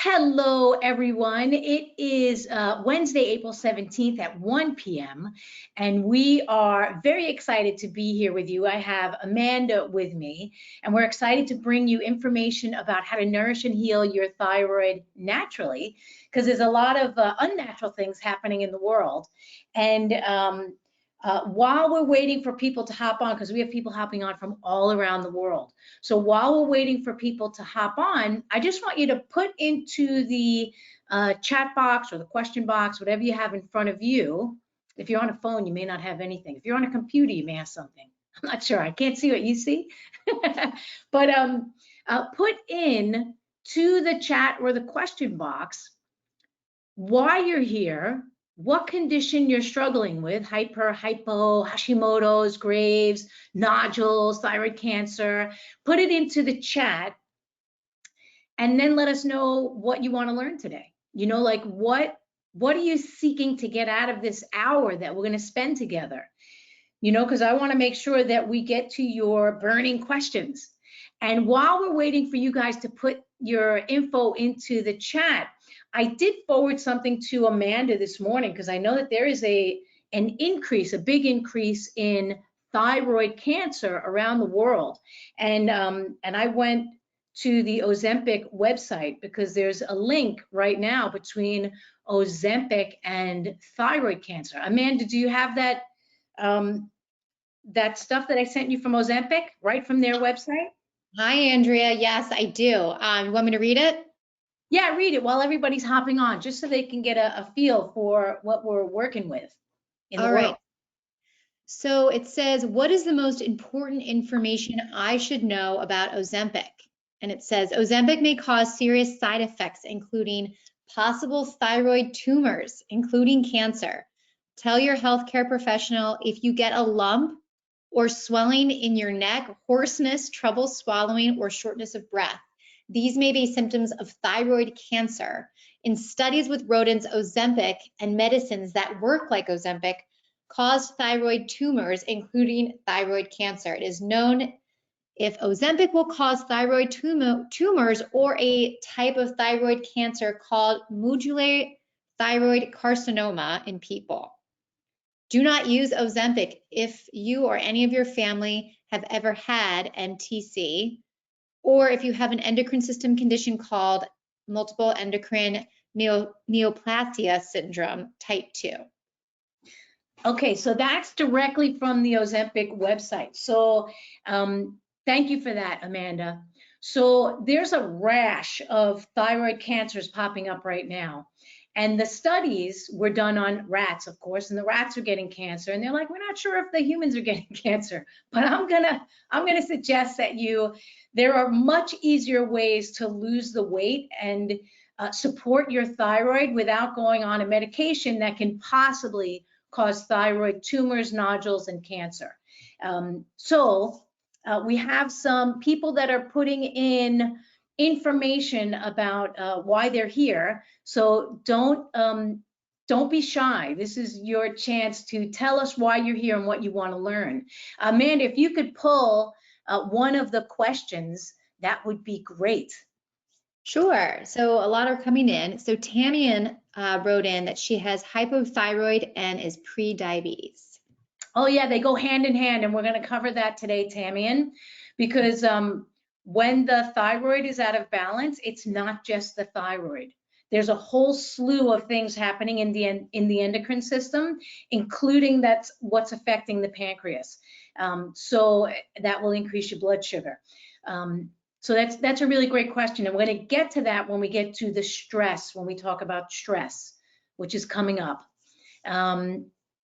Hello, everyone. It is Wednesday, April 17th at 1 p.m. and we are very excited to be here with you. I have Amanda with me, and we're excited to bring you information about how to nourish and heal your thyroid naturally, because there's a lot of unnatural things happening in the world. And while we're waiting for people to hop on, because we have people hopping on from all around the world. So while we're waiting for people to hop on, I just want you to put into the chat box or the question box, whatever you have in front of you. If you're on a phone, you may not have anything. If you're on a computer, you may have something. I'm not sure. I can't see what you see. But put in to the chat or the question box why you're here, what condition you're struggling with, hyper, hypo, Hashimoto's, Graves, nodules, thyroid cancer. Put it into the chat and then let us know what you want to learn today. You know, like what are you seeking to get out of this hour that we're going to spend together? You know, because I want to make sure that we get to your burning questions. And while we're waiting for you guys to put your info into the chat, I did forward something to Amanda this morning because I know that there is an increase, a big increase in thyroid cancer around the world. And I went to the Ozempic website because there's a link right now between Ozempic and thyroid cancer. Amanda, do you have that that stuff that I sent you from Ozempic right from their website? Hi, Andrea. Yes, I do. You want me to read it? Yeah, read it while everybody's hopping on, just so they can get a feel for what we're working with in the world. So it says, what is the most important information I should know about Ozempic? And it says, Ozempic may cause serious side effects, including possible thyroid tumors, including cancer. Tell your healthcare professional if you get a lump or swelling in your neck, hoarseness, trouble swallowing, or shortness of breath. These may be symptoms of thyroid cancer. In studies with rodents, Ozempic and medicines that work like Ozempic cause thyroid tumors, including thyroid cancer. It is known if Ozempic will cause thyroid tumors or a type of thyroid cancer called medullary thyroid carcinoma in people. Do not use Ozempic if you or any of your family have ever had MTC, or if you have an endocrine system condition called multiple endocrine neoplasia syndrome type 2. Okay, so that's directly from the Ozempic website. So thank you for that, Amanda. So there's a rash of thyroid cancers popping up right now. And the studies were done on rats, of course, and the rats are getting cancer. And they're like, we're not sure if the humans are getting cancer, but I'm gonna suggest that there are much easier ways to lose the weight and support your thyroid without going on a medication that can possibly cause thyroid tumors, nodules, and cancer. We have some people that are putting in information about why they're here. So don't be shy. This is your chance to tell us why you're here and what you want to learn. Amanda, if you could pull one of the questions, that would be great. Sure. So a lot are coming in. So Tamian wrote in that she has hypothyroid and is pre-diabetes. Oh yeah, they go hand in hand, and we're going to cover that today, Tamian, because when the thyroid is out of balance, it's not just the thyroid. There's a whole slew of things happening in the endocrine system, including that's what's affecting the pancreas. So that will increase your blood sugar. So that's a really great question, and we're going to get to that when we get to the stress, when we talk about stress, which is coming up.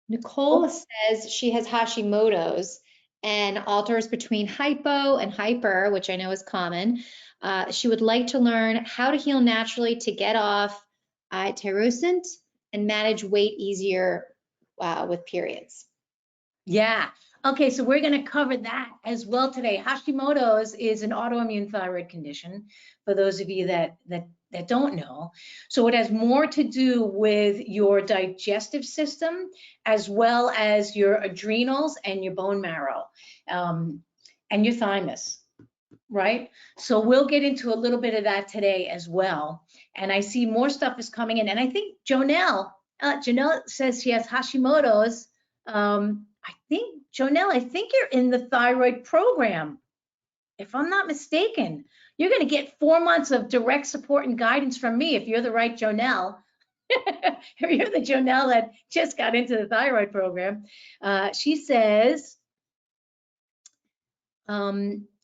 Nicole says she has Hashimoto's and alters between hypo and hyper, which I know is common. She would like to learn how to heal naturally to get off tyrosine and manage weight easier with periods. Yeah. Okay, so we're going to cover that as well today. Hashimoto's is an autoimmune thyroid condition, for those of you that don't know. So it has more to do with your digestive system as well as your adrenals and your bone marrow and your thymus. right? So we'll get into a little bit of that today as well. And I see more stuff is coming in. And I think Jonelle says she has Hashimoto's. I think, Jonelle, I think you're in the thyroid program. If I'm not mistaken, you're going to get 4 months of direct support and guidance from me if you're the right Jonelle. If you're the Jonelle that just got into the thyroid program. She says,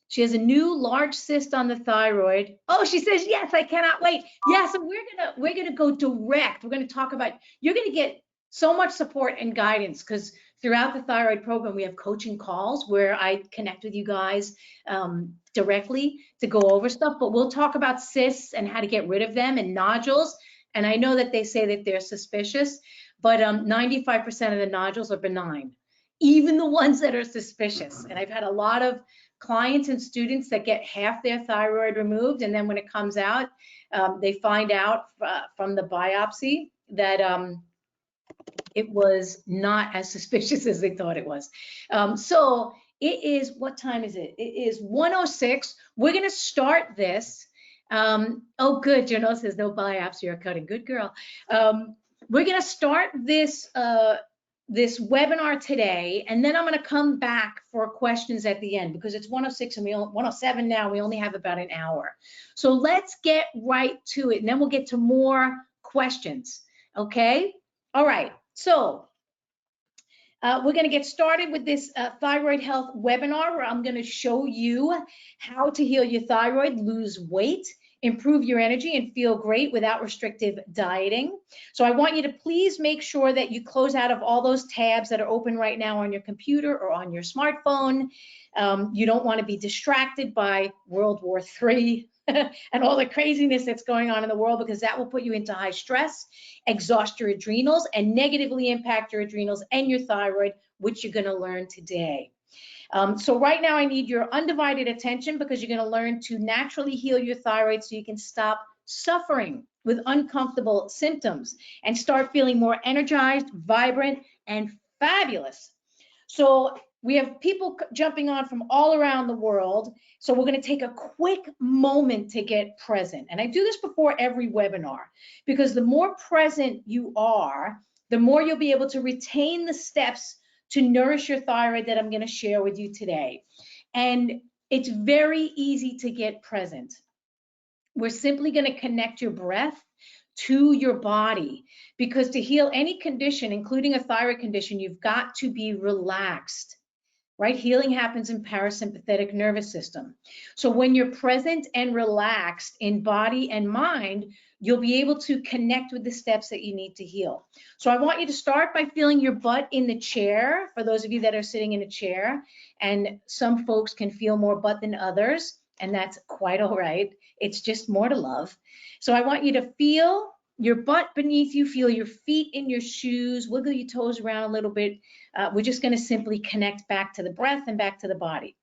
she has a new large cyst on the thyroid. Oh, she says, yes, I cannot wait. Yeah, so we're gonna go direct. We're gonna talk about, you're gonna get so much support and guidance because throughout the thyroid program, we have coaching calls where I connect with you guys directly to go over stuff, but we'll talk about cysts and how to get rid of them and nodules. And I know that they say that they're suspicious, but 95% of the nodules are benign, even the ones that are suspicious. And I've had a lot of clients and students that get half their thyroid removed, and then when it comes out, they find out from the biopsy that it was not as suspicious as they thought it was. So it is, what time is it? It is 1:06. We're gonna start this. Oh, good, Janelle says no biopsy or cutting. Good girl. We're gonna start this this webinar today, and then I'm going to come back for questions at the end because it's 1:06 and 1:07 now. We only have about an hour. So let's get right to it, and then we'll get to more questions. Okay? All right. So we're going to get started with this thyroid health webinar where I'm going to show you how to heal your thyroid, lose weight, improve your energy, and feel great without restrictive dieting. So I want you to please make sure that you close out of all those tabs that are open right now on your computer or on your smartphone. You don't want to be distracted by World War III and all the craziness that's going on in the world, because that will put you into high stress, exhaust your adrenals, and negatively impact your adrenals and your thyroid, which you're going to learn today. So right now I need your undivided attention because you're going to learn to naturally heal your thyroid so you can stop suffering with uncomfortable symptoms and start feeling more energized, vibrant, and fabulous. So we have people jumping on from all around the world. So we're going to take a quick moment to get present. And I do this before every webinar because the more present you are, the more you'll be able to retain the steps to nourish your thyroid that I'm going to share with you today. And it's very easy to get present. We're simply going to connect your breath to your body, because to heal any condition, including a thyroid condition, you've got to be relaxed, right? Healing happens in parasympathetic nervous system. So when you're present and relaxed in body and mind, you'll be able to connect with the steps that you need to heal. So I want you to start by feeling your butt in the chair, for those of you that are sitting in a chair, and some folks can feel more butt than others, and that's quite all right. It's just more to love. So I want you to feel your butt beneath you, feel your feet in your shoes, wiggle your toes around a little bit. We're just going to simply connect back to the breath and back to the body.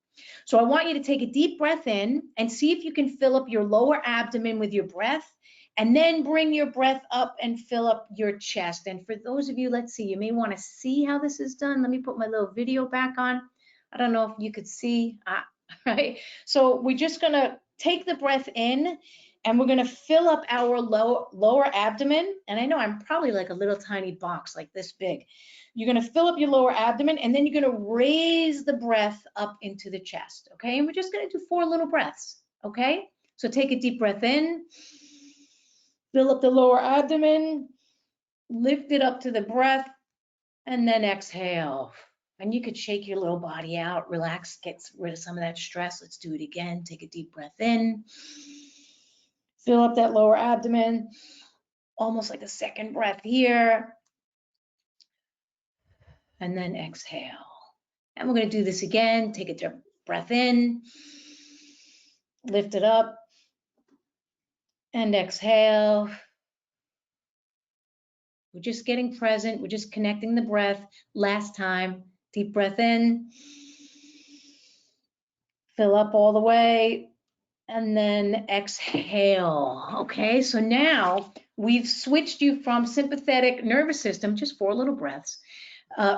So I want you to take a deep breath in and see if you can fill up your lower abdomen with your breath, and then bring your breath up and fill up your chest. And for those of you, let's see, you may want to see how this is done. Let me put my little video back on. I don't know if you could see, right? So we're just going to take the breath in, and we're going to fill up our lower abdomen. And I know I'm probably like a little tiny box like this big. You're going to fill up your lower abdomen, and then you're going to raise the breath up into the chest, okay? And we're just going to do 4 little breaths, okay? So take a deep breath in, fill up the lower abdomen, lift it up to the breath, and then exhale. And you could shake your little body out, relax, get rid of some of that stress. Let's do it again. Take a deep breath in, fill up that lower abdomen, almost like a second breath here, and then exhale. And we're going to do this again. Take a deep breath in, lift it up, and exhale. We're just getting present. We're just connecting the breath. Last time, deep breath in, fill up all the way, and then exhale. Okay, so now we've switched you from sympathetic nervous system, just 4 little breaths,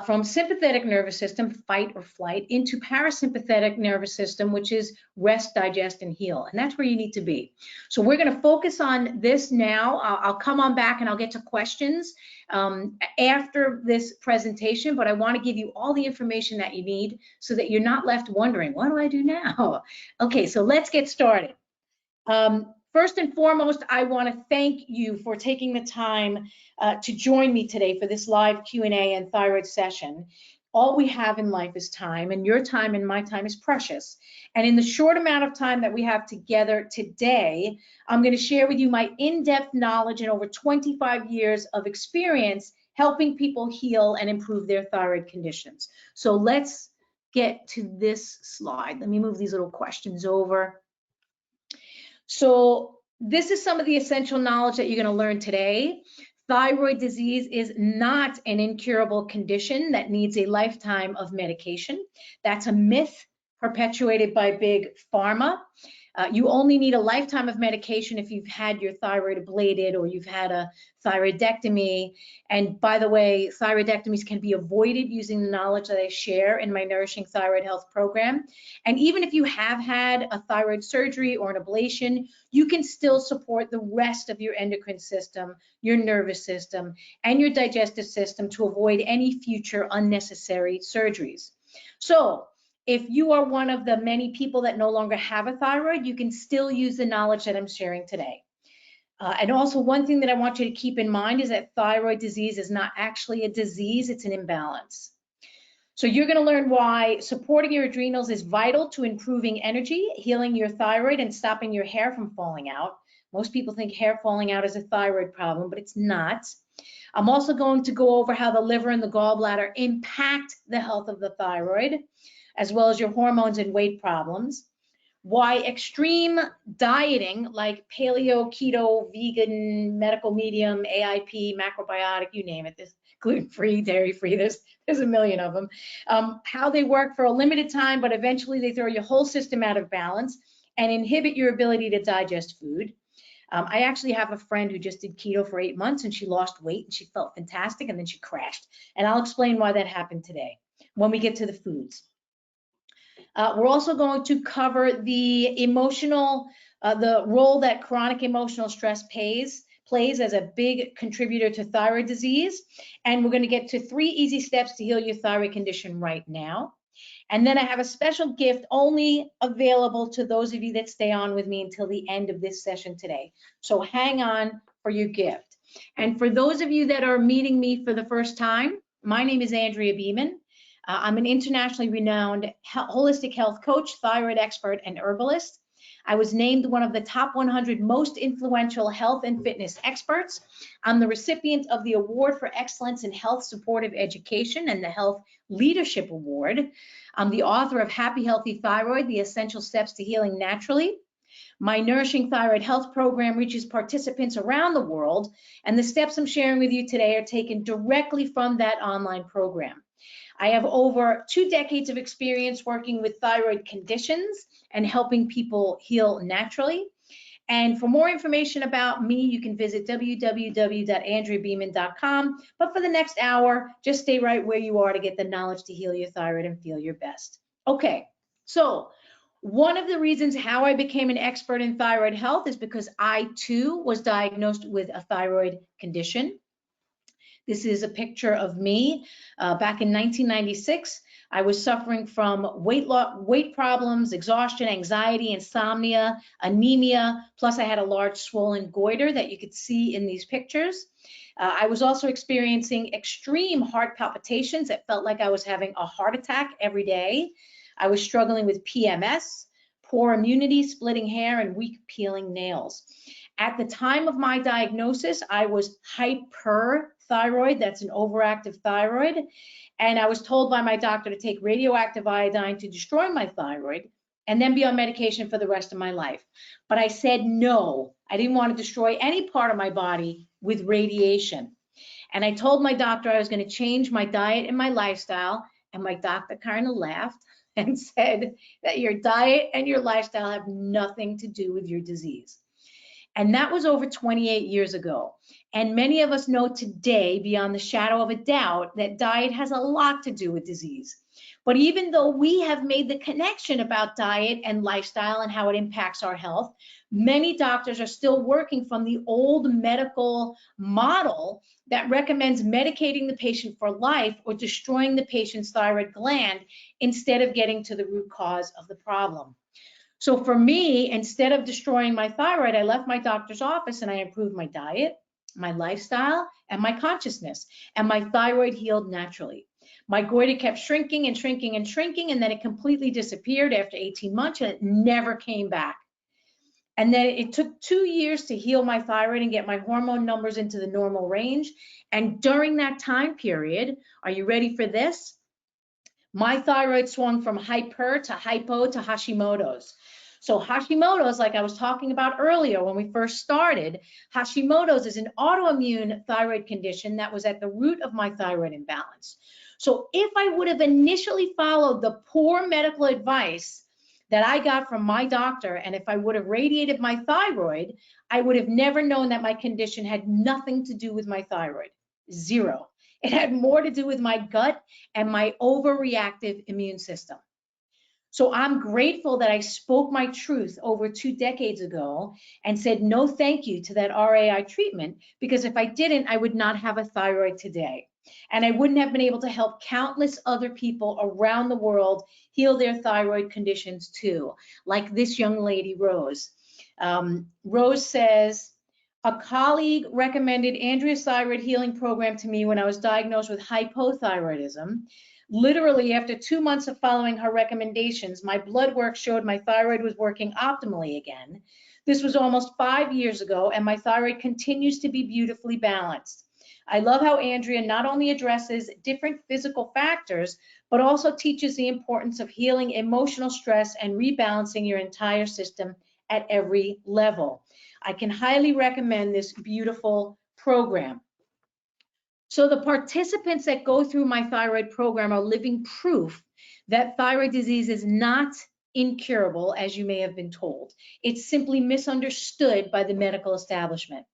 from sympathetic nervous system, fight or flight, into parasympathetic nervous system, which is rest, digest, and heal. And that's where you need to be. So we're going to focus on this now. I'll come on back and I'll get to questions after this presentation, but I want to give you all the information that you need so that you're not left wondering, what do I do now? Okay, so let's get started. First and foremost, I want to thank you for taking the time to join me today for this live Q&A and thyroid session. All we have in life is time, and your time and my time is precious. And in the short amount of time that we have together today, I'm going to share with you my in-depth knowledge and over 25 years of experience helping people heal and improve their thyroid conditions. So let's get to this slide. Let me move these little questions over. So this is some of the essential knowledge that you're going to learn today. Thyroid disease is not an incurable condition that needs a lifetime of medication. That's a myth perpetuated by big pharma. You only need a lifetime of medication if you've had your thyroid ablated or you've had a thyroidectomy. And by the way, thyroidectomies can be avoided using the knowledge that I share in my Nourishing Thyroid Health program. And even if you have had a thyroid surgery or an ablation, you can still support the rest of your endocrine system, your nervous system, and your digestive system to avoid any future unnecessary surgeries. So, if you are one of the many people that no longer have a thyroid, you can still use the knowledge that I'm sharing today. And also one thing that I want you to keep in mind is that thyroid disease is not actually a disease, it's an imbalance. So you're going to learn why supporting your adrenals is vital to improving energy, healing your thyroid, and stopping your hair from falling out. Most people think hair falling out is a thyroid problem, but it's not. I'm also going to go over how the liver and the gallbladder impact the health of the thyroid, as well as your hormones and weight problems, why extreme dieting like paleo, keto, vegan, medical medium, AIP, macrobiotic, you name it, this gluten-free, dairy-free, there's a million of them, how they work for a limited time, but eventually they throw your whole system out of balance and inhibit your ability to digest food. I actually have a friend who just did keto for 8 months and she lost weight and she felt fantastic and then she crashed. And I'll explain why that happened today when we get to the foods. We're also going to cover the emotional, the role that chronic emotional stress plays as a big contributor to thyroid disease. And we're going to get to 3 easy steps to heal your thyroid condition right now. And then I have a special gift only available to those of you that stay on with me until the end of this session today. So hang on for your gift. And for those of you that are meeting me for the first time, my name is Andrea Beaman. I'm an internationally renowned holistic health coach, thyroid expert, and herbalist. I was named one of the top 100 most influential health and fitness experts. I'm the recipient of the Award for Excellence in Health Supportive Education and the Health Leadership Award. I'm the author of Happy Healthy Thyroid, The Essential Steps to Healing Naturally. My Nourishing Thyroid Health program reaches participants around the world, and the steps I'm sharing with you today are taken directly from that online program. I have over 2 decades of experience working with thyroid conditions and helping people heal naturally. And for more information about me, you can visit www.andreabeaman.com. But for the next hour, just stay right where you are to get the knowledge to heal your thyroid and feel your best. Okay, so one of the reasons how I became an expert in thyroid health is because I too was diagnosed with a thyroid condition. This is a picture of me back in 1996. I was suffering from weight problems, exhaustion, anxiety, insomnia, anemia, plus I had a large swollen goiter that you could see in these pictures. I was also experiencing extreme heart palpitations. It felt like I was having a heart attack every day. I was struggling with PMS, poor immunity, splitting hair, and weak peeling nails. At the time of my diagnosis, I was hyperthyroid, that's an overactive thyroid, and I was told by my doctor to take radioactive iodine to destroy my thyroid and then be on medication for the rest of my life. But I said no, I didn't want to destroy any part of my body with radiation. And I told my doctor I was going to change my diet and my lifestyle, and my doctor kind of laughed and said that your diet and your lifestyle have nothing to do with your disease. And that was over 28 years ago. And many of us know today, beyond the shadow of a doubt, that diet has a lot to do with disease. But even though we have made the connection about diet and lifestyle and how it impacts our health, many doctors are still working from the old medical model that recommends medicating the patient for life or destroying the patient's thyroid gland instead of getting to the root cause of the problem. So for me, instead of destroying my thyroid, I left my doctor's office and I improved my diet, my lifestyle, and my consciousness, and my thyroid healed naturally. My goiter kept shrinking and shrinking and shrinking, and then it completely disappeared after 18 months and it never came back. And then it took 2 years to heal my thyroid and get my hormone numbers into the normal range. And during that time period, are you ready for this? My thyroid swung from hyper to hypo to Hashimoto's. So Hashimoto's, like I was talking about earlier when we first started, Hashimoto's is an autoimmune thyroid condition that was at the root of my thyroid imbalance. So if I would have initially followed the poor medical advice that I got from my doctor, and if I would have radiated my thyroid, I would have never known that my condition had nothing to do with my thyroid. Zero. It had more to do with my gut and my overreactive immune system. So I'm grateful that I spoke my truth over 2 decades ago and said no thank you to that RAI treatment, because if I didn't, I would not have a thyroid today. And I wouldn't have been able to help countless other people around the world heal their thyroid conditions too, like this young lady, Rose. Rose says, a colleague recommended Andrea's thyroid healing program to me when I was diagnosed with hypothyroidism. Literally, after 2 months of following her recommendations, my blood work showed my thyroid was working optimally again. This was almost 5 years ago, and my thyroid continues to be beautifully balanced. I love how Andrea not only addresses different physical factors, but also teaches the importance of healing emotional stress and rebalancing your entire system at every level. I can highly recommend this beautiful program. So the participants that go through my thyroid program are living proof that thyroid disease is not incurable, as you may have been told. It's simply misunderstood by the medical establishment.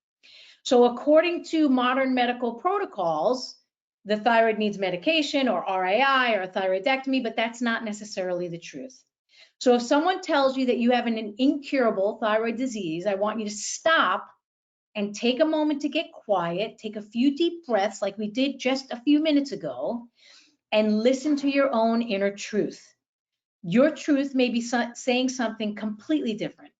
So according to modern medical protocols, the thyroid needs medication or RAI or thyroidectomy, but that's not necessarily the truth. So if someone tells you that you have an incurable thyroid disease, I want you to stop and take a moment to get quiet, take a few deep breaths like we did just a few minutes ago, and listen to your own inner truth. Your truth may be saying something completely different,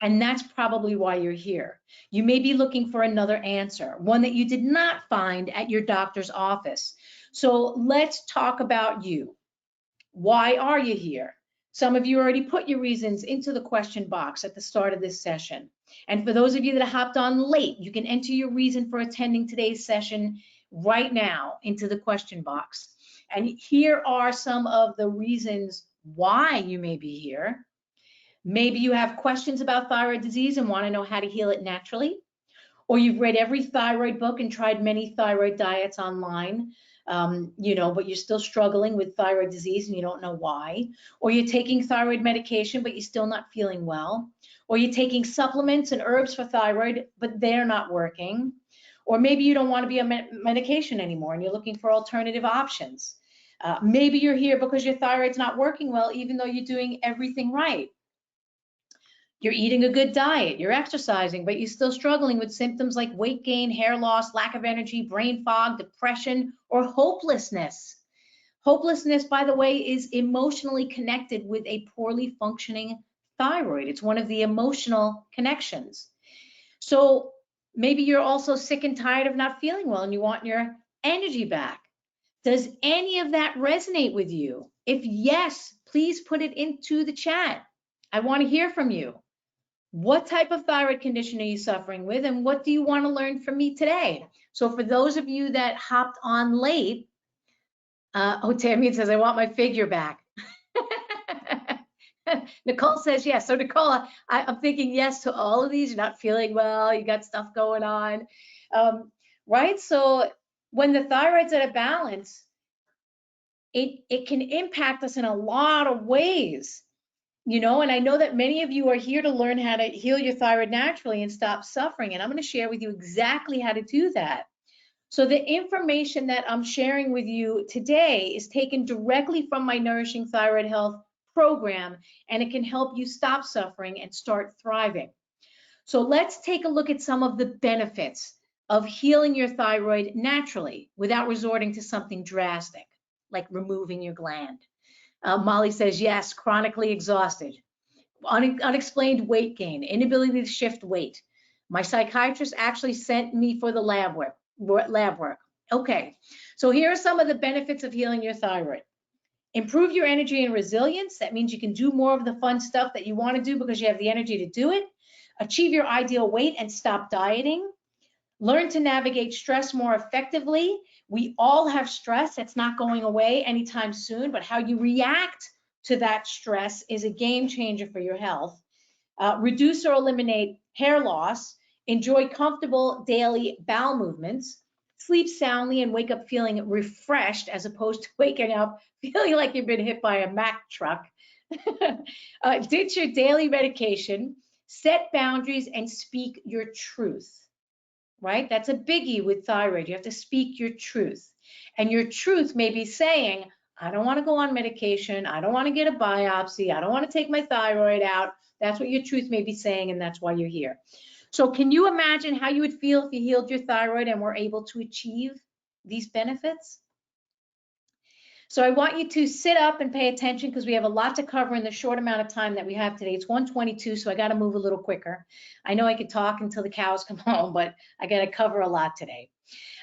and that's probably why you're here. You may be looking for another answer, one that you did not find at your doctor's office. So let's talk about you. Why are you here? Some of you already put your reasons into the question box at the start of this session. And for those of you that hopped on late, you can enter your reason for attending today's session right now into the question box. And here are some of the reasons why you may be here. Maybe you have questions about thyroid disease and want to know how to heal it naturally. Or you've read every thyroid book and tried many thyroid diets online, but you're still struggling with thyroid disease and you don't know why. Or you're taking thyroid medication, but you're still not feeling well. Or you're taking supplements and herbs for thyroid, but they're not working. Or maybe you don't want to be on medication anymore and you're looking for alternative options. Maybe you're here because your thyroid's not working well, even though you're doing everything right. You're eating a good diet, you're exercising, but you're still struggling with symptoms like weight gain, hair loss, lack of energy, brain fog, depression, or hopelessness. Hopelessness, by the way, is emotionally connected with a poorly functioning thyroid. It's one of the emotional connections. So maybe you're also sick and tired of not feeling well and you want your energy back. Does any of that resonate with you? If yes, please put it into the chat. I want to hear from you. What type of thyroid condition are you suffering with, and what do you want to learn from me today? So for those of you that hopped on late, Tammy says, I want my figure back. Nicole says yes. So Nicole, I'm thinking yes to all of these. You're not feeling well, you got stuff going on, right? So when the thyroid's at a balance, it can impact us in a lot of ways. you know, and I know that many of you are here to learn how to heal your thyroid naturally and stop suffering. And I'm going to share with you exactly how to do that. So the information that I'm sharing with you today is taken directly from my Nourishing Thyroid Health program, and it can help you stop suffering and start thriving. So let's take a look at some of the benefits of healing your thyroid naturally without resorting to something drastic, like removing your gland. Molly says, yes, chronically exhausted, unexplained weight gain, inability to shift weight. My psychiatrist actually sent me for the lab work. Okay, so here are some of the benefits of healing your thyroid. Improve your energy and resilience. That means you can do more of the fun stuff that you want to do because you have the energy to do it. Achieve your ideal weight and stop dieting. Learn to navigate stress more effectively. We all have stress. It's not going away anytime soon, but how you react to that stress is a game changer for your health. Reduce or eliminate hair loss. Enjoy comfortable daily bowel movements. Sleep soundly and wake up feeling refreshed as opposed to waking up feeling like you've been hit by a Mack truck. Ditch your daily medication. Set boundaries and speak your truth. Right? That's a biggie with thyroid. You have to speak your truth. And your truth may be saying, I don't want to go on medication. I don't want to get a biopsy. I don't want to take my thyroid out. That's what your truth may be saying, and that's why you're here. So can you imagine how you would feel if you healed your thyroid and were able to achieve these benefits? So I want you to sit up and pay attention because we have a lot to cover in the short amount of time that we have today. It's 1:22, so I got to move a little quicker. I know I could talk until the cows come home, but I got to cover a lot today.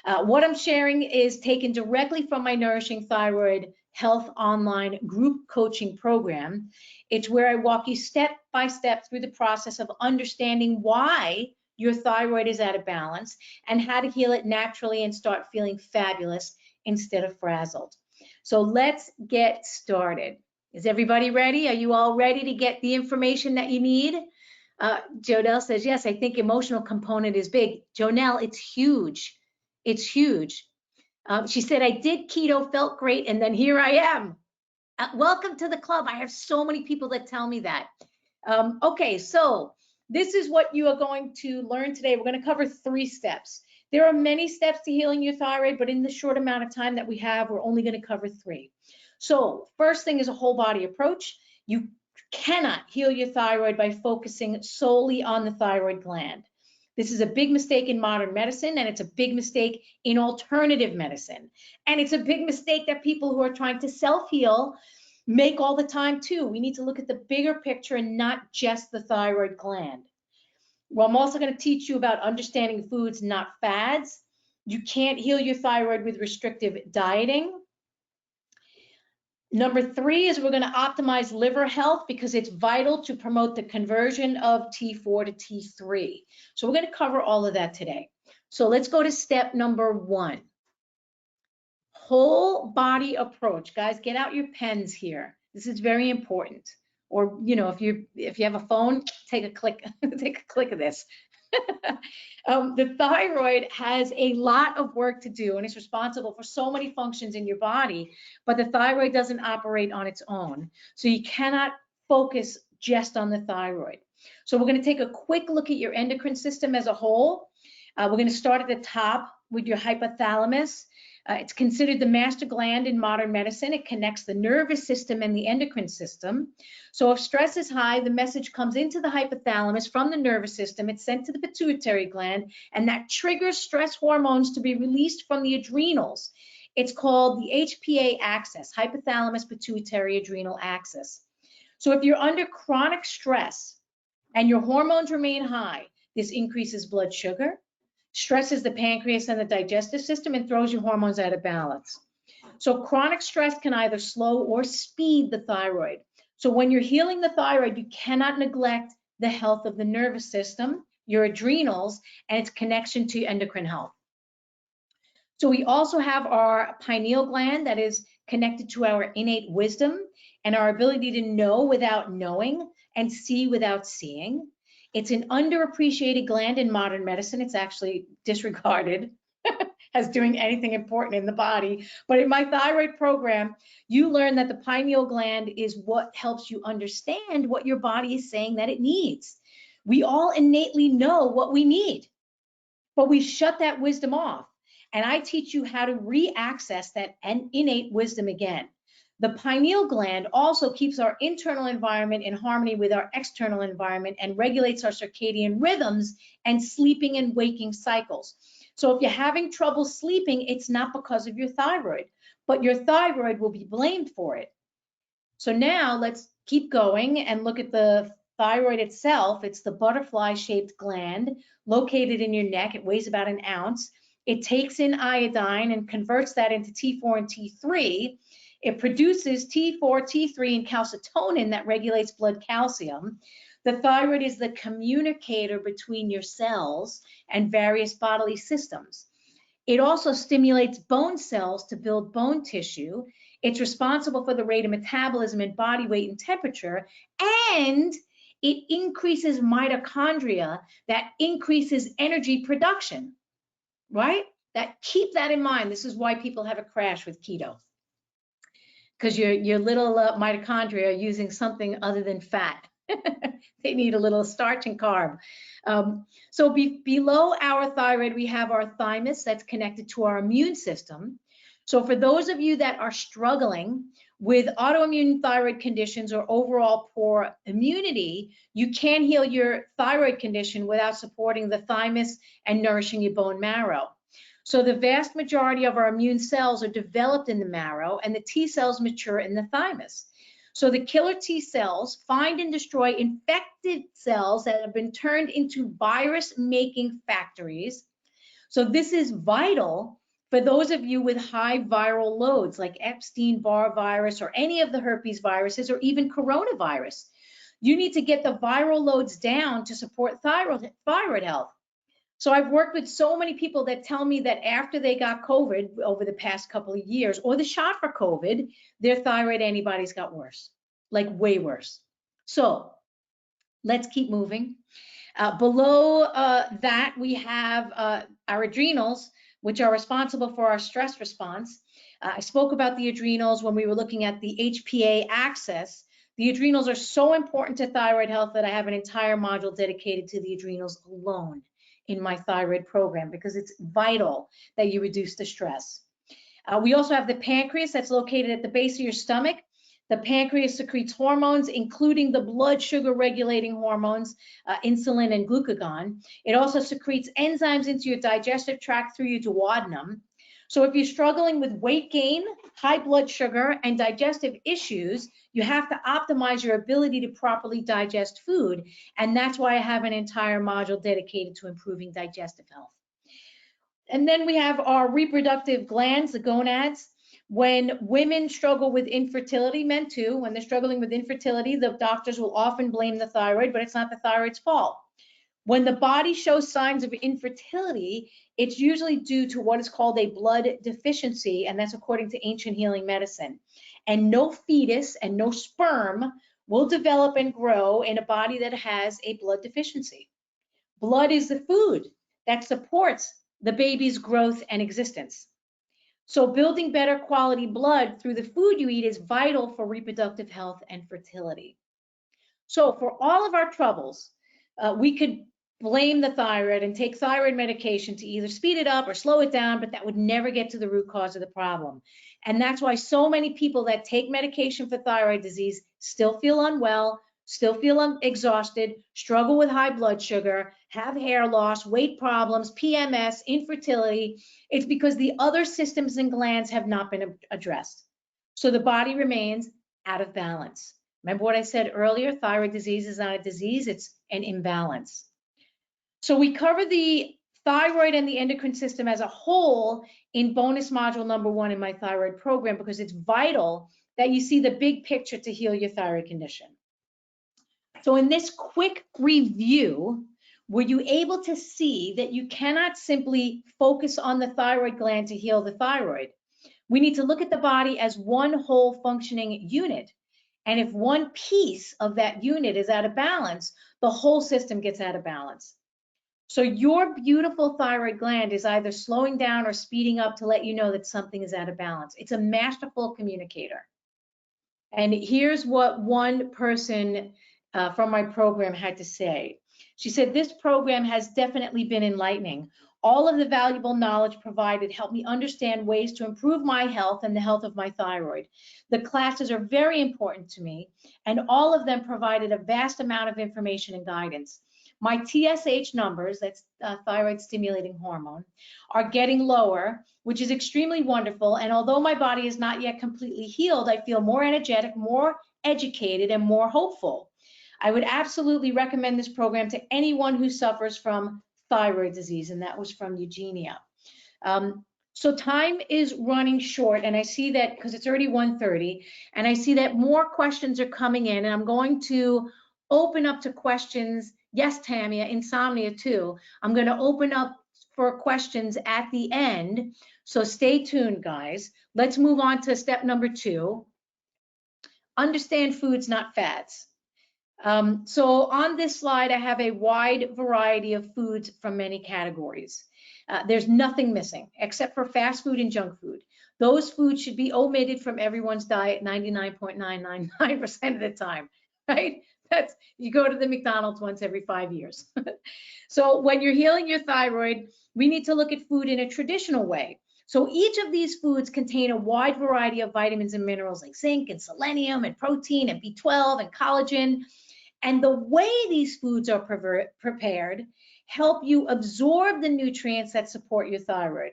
What I'm sharing is taken directly from my Nourishing Thyroid Health online group coaching program. It's where I walk you step by step through the process of understanding why your thyroid is out of balance and how to heal it naturally and start feeling fabulous instead of frazzled. So let's get started. Is everybody ready? Are you all ready to get the information that you need? Jonelle says, yes, I think emotional component is big. Jonelle, it's huge. It's huge. She said, I did keto, felt great, and then here I am. Welcome to the club. I have so many people that tell me that. Okay, so this is what you are going to learn today. We're going to cover 3 steps. There are many steps to healing your thyroid, but in the short amount of time that we have, we're only going to cover 3. So first thing is a whole body approach. You cannot heal your thyroid by focusing solely on the thyroid gland. This is a big mistake in modern medicine, and it's a big mistake in alternative medicine. And it's a big mistake that people who are trying to self-heal make all the time too. We need to look at the bigger picture and not just the thyroid gland. Well, I'm also going to teach you about understanding foods, not fads. You can't heal your thyroid with restrictive dieting. Number 3 is we're going to optimize liver health because it's vital to promote the conversion of T4 to T3. So we're going to cover all of that today. So let's go to step number 1. Whole body approach. Guys, get out your pens here. This is very important. Or, you know, if you have a phone, take a click, take a click of this. The thyroid has a lot of work to do, and it's responsible for so many functions in your body, but the thyroid doesn't operate on its own. So you cannot focus just on the thyroid. So we're going to take a quick look at your endocrine system as a whole. We're going to start at the top with your hypothalamus. It's considered the master gland in modern medicine. It connects the nervous system and the endocrine system. So if stress is high, the message comes into the hypothalamus from the nervous system. It's sent to the pituitary gland, and that triggers stress hormones to be released from the adrenals. It's called the HPA axis, hypothalamus pituitary adrenal axis. So if you're under chronic stress and your hormones remain high, this increases blood sugar, stresses the pancreas and the digestive system, and throws your hormones out of balance. So chronic stress can either slow or speed the thyroid. So when you're healing the thyroid, you cannot neglect the health of the nervous system, your adrenals, and its connection to endocrine health. So we also have our pineal gland that is connected to our innate wisdom and our ability to know without knowing and see without seeing. It's an underappreciated gland in modern medicine. It's actually disregarded. as doing anything important in the body. But in my thyroid program, you learn that the pineal gland is what helps you understand what your body is saying that it needs. We all innately know what we need, but we shut that wisdom off. And I teach you how to re-access that innate wisdom again. The pineal gland also keeps our internal environment in harmony with our external environment and regulates our circadian rhythms and sleeping and waking cycles. So if you're having trouble sleeping, it's not because of your thyroid, but your thyroid will be blamed for it. So now let's keep going and look at the thyroid itself. It's the butterfly-shaped gland located in your neck. It weighs about 1 ounce. It takes in iodine and converts that into T4 and T3. It produces T4, T3, and calcitonin that regulates blood calcium. The thyroid is the communicator between your cells and various bodily systems. It also stimulates bone cells to build bone tissue. It's responsible for the rate of metabolism and body weight and temperature, and it increases mitochondria that increases energy production, right? Keep that in mind. This is why people have a crash with keto, because your little mitochondria are using something other than fat. They need a little starch and carb. So below our thyroid, we have our thymus that's connected to our immune system. So for those of you that are struggling with autoimmune thyroid conditions or overall poor immunity, you can heal your thyroid condition without supporting the thymus and nourishing your bone marrow. So the vast majority of our immune cells are developed in the marrow, and the T cells mature in the thymus. So the killer T cells find and destroy infected cells that have been turned into virus-making factories. So this is vital for those of you with high viral loads like Epstein-Barr virus or any of the herpes viruses or even coronavirus. You need to get the viral loads down to support thyroid health. So I've worked with so many people that tell me that after they got COVID over the past couple of years, or the shot for COVID, their thyroid antibodies got worse, like way worse. So let's keep moving. Below that, we have our adrenals, which are responsible for our stress response. I spoke about the adrenals when we were looking at the HPA axis. The adrenals are so important to thyroid health that I have an entire module dedicated to the adrenals alone in my thyroid program, because it's vital that you reduce the stress. We also have the pancreas that's located at the base of your stomach. The pancreas secretes hormones, including the blood sugar regulating hormones, insulin and glucagon. It also secretes enzymes into your digestive tract through your duodenum. So if you're struggling with weight gain, high blood sugar, and digestive issues, you have to optimize your ability to properly digest food. And that's why I have an entire module dedicated to improving digestive health. And then we have our reproductive glands, the gonads. When women struggle with infertility, men too, when they're struggling with infertility, the doctors will often blame the thyroid, but it's not the thyroid's fault. When the body shows signs of infertility, it's usually due to what is called a blood deficiency, and that's according to ancient healing medicine. And no fetus and no sperm will develop and grow in a body that has a blood deficiency. Blood is the food that supports the baby's growth and existence. So building better quality blood through the food you eat is vital for reproductive health and fertility. So for all of our troubles, we could blame the thyroid and take thyroid medication to either speed it up or slow it down, but that would never get to the root cause of the problem. And that's why so many people that take medication for thyroid disease still feel unwell, still feel exhausted, struggle with high blood sugar, have hair loss, weight problems, PMS, infertility. It's because the other systems and glands have not been addressed. So the body remains out of balance. Remember what I said earlier, thyroid disease is not a disease, it's an imbalance. So we cover the thyroid and the endocrine system as a whole in bonus module number 1 in my thyroid program, because it's vital that you see the big picture to heal your thyroid condition. So in this quick review, were you able to see that you cannot simply focus on the thyroid gland to heal the thyroid? We need to look at the body as one whole functioning unit. And if one piece of that unit is out of balance, the whole system gets out of balance. So your beautiful thyroid gland is either slowing down or speeding up to let you know that something is out of balance. It's a masterful communicator. And here's what one person from my program had to say. She said, this program has definitely been enlightening. All of the valuable knowledge provided helped me understand ways to improve my health and the health of my thyroid. The classes are very important to me, and all of them provided a vast amount of information and guidance. My TSH numbers, that's thyroid stimulating hormone, are getting lower, which is extremely wonderful. And although my body is not yet completely healed, I feel more energetic, more educated, and more hopeful. I would absolutely recommend this program to anyone who suffers from thyroid disease. And that was from Eugenia. So time is running short, and I see that because it's already 1:30, and I see that more questions are coming in, and I'm going to open up to questions. Yes, Tamia, insomnia too. I'm going to open up for questions at the end. So stay tuned, guys. Let's move on to step number 2. Understand foods, not fads. So on this slide, I have a wide variety of foods from many categories. There's nothing missing except for fast food and junk food. Those foods should be omitted from everyone's diet 99.999% of the time, right? That's, you go to the McDonald's once every 5 years. So when you're healing your thyroid, we need to look at food in a traditional way. So each of these foods contain a wide variety of vitamins and minerals like zinc and selenium and protein and B12 and collagen. And the way these foods are prepared help you absorb the nutrients that support your thyroid.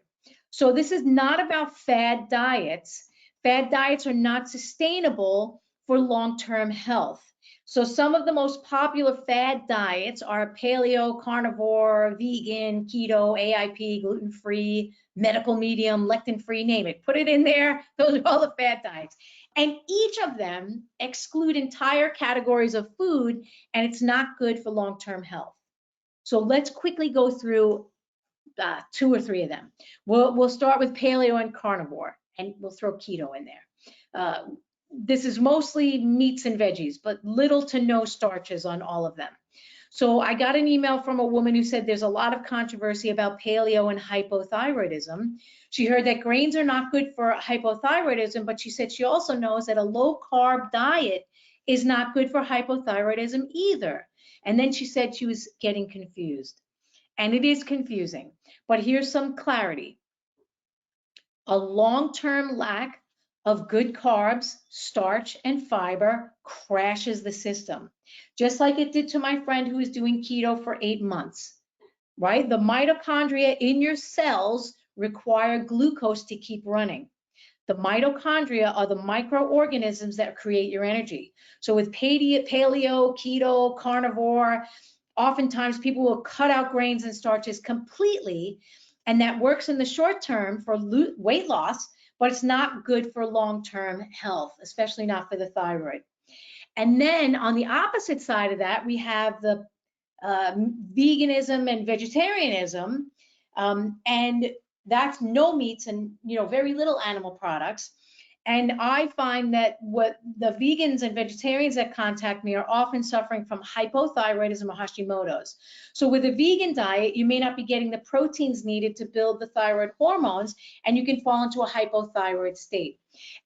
So this is not about fad diets. Fad diets are not sustainable for long-term health. So some of the most popular fad diets are paleo, carnivore, vegan, keto, AIP, gluten-free, medical medium, lectin-free, name it. Put it in there. Those are all the fad diets. And each of them exclude entire categories of food, and it's not good for long-term health. So let's quickly go through 2 or 3 of them. We'll start with paleo and carnivore, and we'll throw keto in there. This is mostly meats and veggies, but little to no starches on all of them. So I got an email from a woman who said there's a lot of controversy about paleo and hypothyroidism. She heard that grains are not good for hypothyroidism, but she said she also knows that a low-carb diet is not good for hypothyroidism either. And then she said she was getting confused. And it is confusing, but here's some clarity. A long-term lack of good carbs, starch, and fiber crashes the system, just like it did to my friend who was doing keto for 8 months, right? The mitochondria in your cells require glucose to keep running. The mitochondria are the microorganisms that create your energy. So with paleo, keto, carnivore, oftentimes people will cut out grains and starches completely, and that works in the short term for weight loss, but it's not good for long-term health, especially not for the thyroid. And then on the opposite side of that, we have the veganism and vegetarianism, and that's no meats and very little animal products. And I find that what the vegans and vegetarians that contact me are often suffering from hypothyroidism or Hashimoto's. So with a vegan diet, you may not be getting the proteins needed to build the thyroid hormones, and you can fall into a hypothyroid state.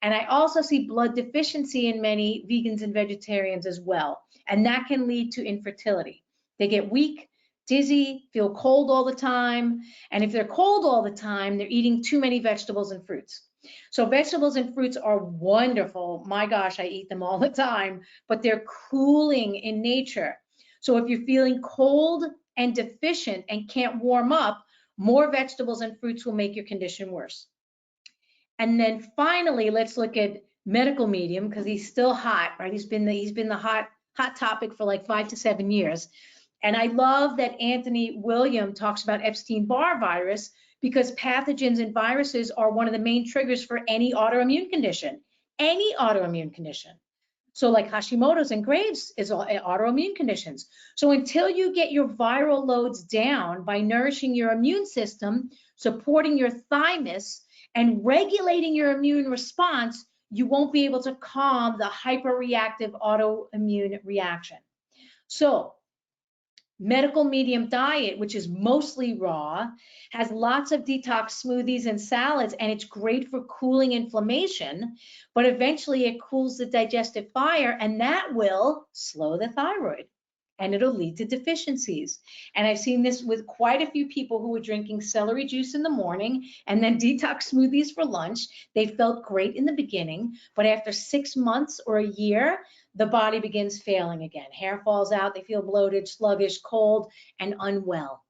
And I also see blood deficiency in many vegans and vegetarians as well, and that can lead to infertility. They get weak, dizzy, feel cold all the time, and if they're cold all the time, they're eating too many vegetables and fruits. So vegetables and fruits are wonderful. My gosh, I eat them all the time, but they're cooling in nature. So if you're feeling cold and deficient and can't warm up, more vegetables and fruits will make your condition worse. And then finally, let's look at medical medium, because he's still hot, right? He's been the hot topic for like 5 to 7 years. And I love that Anthony William talks about Epstein-Barr virus, because pathogens and viruses are one of the main triggers for any autoimmune condition, So like Hashimoto's and Graves is autoimmune conditions. So until you get your viral loads down by nourishing your immune system, supporting your thymus, and regulating your immune response, you won't be able to calm the hyperreactive autoimmune reaction. So Medical medium diet, which is mostly raw, has lots of detox smoothies and salads, and it's great for cooling inflammation, but eventually it cools the digestive fire, and that will slow the thyroid, and it'll lead to deficiencies. And I've seen this with quite a few people who were drinking celery juice in the morning and then detox smoothies for lunch. They felt great in the beginning, but after 6 months or a year, the body begins failing again. Hair falls out, they feel bloated, sluggish, cold, and unwell.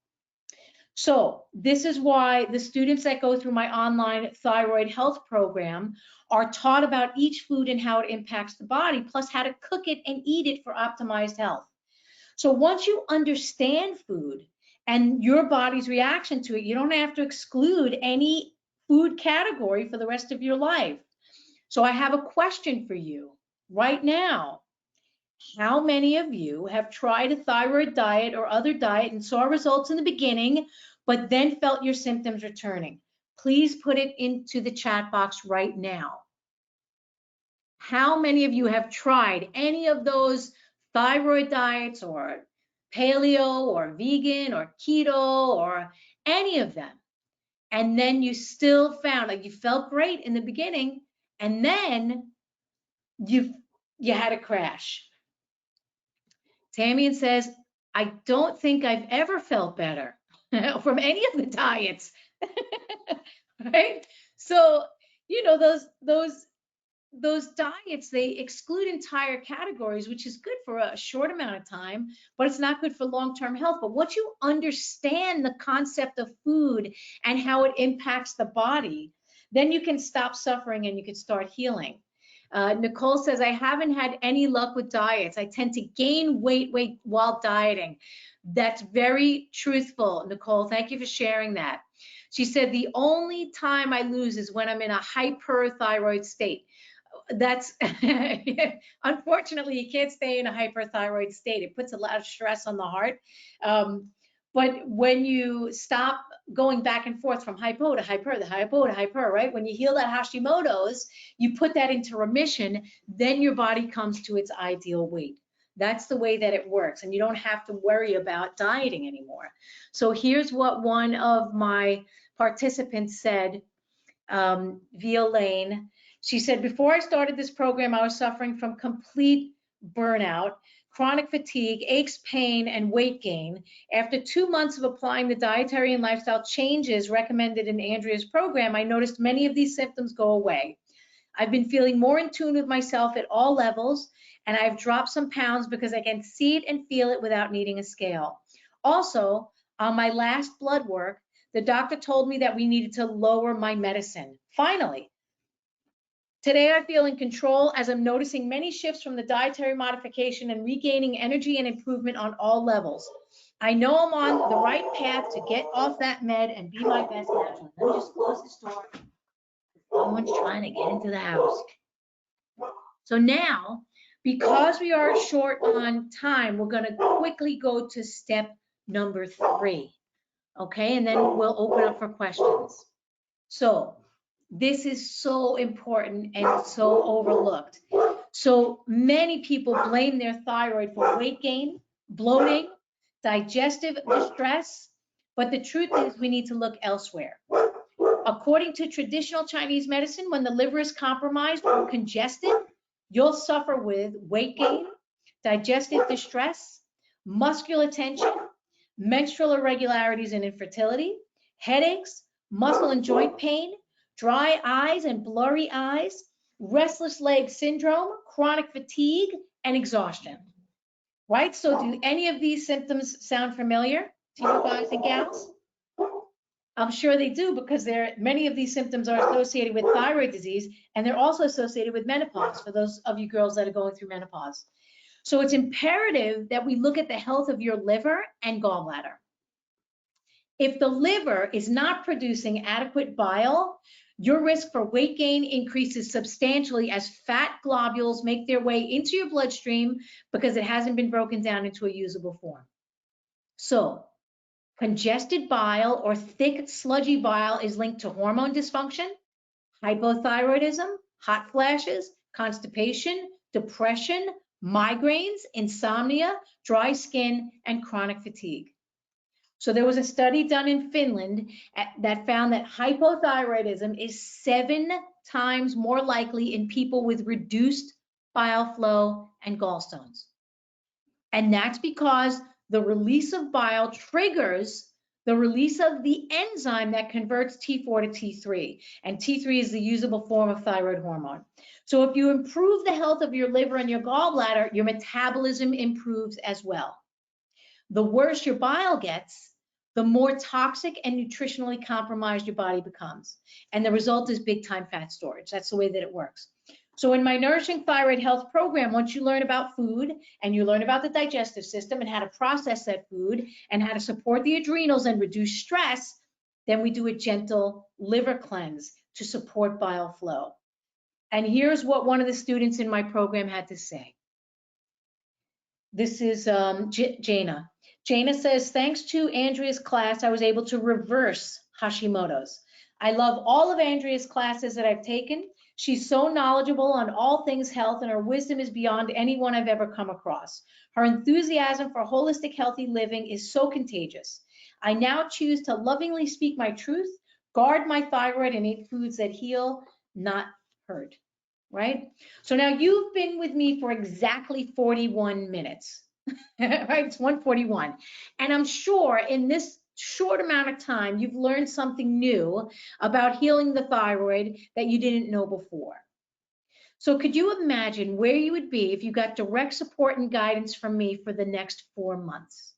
So this is why the students that go through my online thyroid health program are taught about each food and how it impacts the body, plus how to cook it and eat it for optimized health. So once you understand food and your body's reaction to it, you don't have to exclude any food category for the rest of your life. So I have a question for you right now. How many of you have tried a thyroid diet or other diet and saw results in the beginning, but then felt your symptoms returning? Please put it into the chat box right now. How many of you have tried any of those thyroid diets or paleo or vegan or keto or any of them, and then you still found like you felt great in the beginning, and then you had a crash? Tamian says, I don't think I've ever felt better from any of the diets. Right? So, you know, those diets, they exclude entire categories, which is good for a short amount of time, but it's not good for long-term health. But once you understand the concept of food and how it impacts the body, then you can stop suffering and you can start healing. Nicole says, I haven't had any luck with diets. I tend to gain weight while dieting. That's very truthful, Nicole. Thank you for sharing that. She said, the only time I lose is when I'm in a hyperthyroid state. That's unfortunately, you can't stay in a hyperthyroid state. It puts a lot of stress on the heart. But when you stop going back and forth from hypo to hyper, the hypo to hyper, right? When you heal that Hashimoto's, you put that into remission, then your body comes to its ideal weight. That's the way that it works, and you don't have to worry about dieting anymore. So here's what one of my participants said via Lane. She said, before I started this program, I was suffering from complete burnout, chronic fatigue, aches, pain, and weight gain. After 2 months of applying the dietary and lifestyle changes recommended in Andrea's program, I noticed many of these symptoms go away. I've been feeling more in tune with myself at all levels, and I've dropped some pounds because I can see it and feel it without needing a scale. Also, on my last blood work, the doctor told me that we needed to lower my medicine. Finally, today I feel in control as I'm noticing many shifts from the dietary modification and regaining energy and improvement on all levels. I know I'm on the right path to get off that med and be my best natural. Let me just close this door. Someone's trying to get into the house. So now, because we are short on time, we're going to quickly go to step number 3. Okay, and then we'll open up for questions. So this is so important and so overlooked. So many people blame their thyroid for weight gain, bloating, digestive distress, but the truth is we need to look elsewhere. According to traditional Chinese medicine, when the liver is compromised or congested, you'll suffer with weight gain, digestive distress, muscular tension, menstrual irregularities and infertility, headaches, muscle and joint pain, dry eyes and blurry eyes, restless leg syndrome, chronic fatigue, and exhaustion. Right? So do any of these symptoms sound familiar to you guys and gals? I'm sure they do, because many of these symptoms are associated with thyroid disease, and they're also associated with menopause for those of you girls that are going through menopause. So it's imperative that we look at the health of your liver and gallbladder. If the liver is not producing adequate bile, your risk for weight gain increases substantially as fat globules make their way into your bloodstream because it hasn't been broken down into a usable form. So congested bile or thick, sludgy bile is linked to hormone dysfunction, hypothyroidism, hot flashes, constipation, depression, migraines, insomnia, dry skin, and chronic fatigue. So there was a study done in Finland that found that hypothyroidism is 7 times more likely in people with reduced bile flow and gallstones. And that's because the release of bile triggers the release of the enzyme that converts T4 to T3. And T3 is the usable form of thyroid hormone. So if you improve the health of your liver and your gallbladder, your metabolism improves as well. The worse your bile gets, the more toxic and nutritionally compromised your body becomes. And the result is big time fat storage. That's the way that it works. So in my Nourishing Thyroid Health program, once you learn about food and you learn about the digestive system and how to process that food and how to support the adrenals and reduce stress, then we do a gentle liver cleanse to support bile flow. And here's what one of the students in my program had to say. This is Jana. Jana says, thanks to Andrea's class, I was able to reverse Hashimoto's. I love all of Andrea's classes that I've taken. She's so knowledgeable on all things health, and her wisdom is beyond anyone I've ever come across. Her enthusiasm for holistic, healthy living is so contagious. I now choose to lovingly speak my truth, guard my thyroid, and eat foods that heal, not hurt. Right? So now you've been with me for exactly 41 minutes. Right? It's 1:41. And I'm sure in this short amount of time, you've learned something new about healing the thyroid that you didn't know before. So could you imagine where you would be if you got direct support and guidance from me for the next 4 months?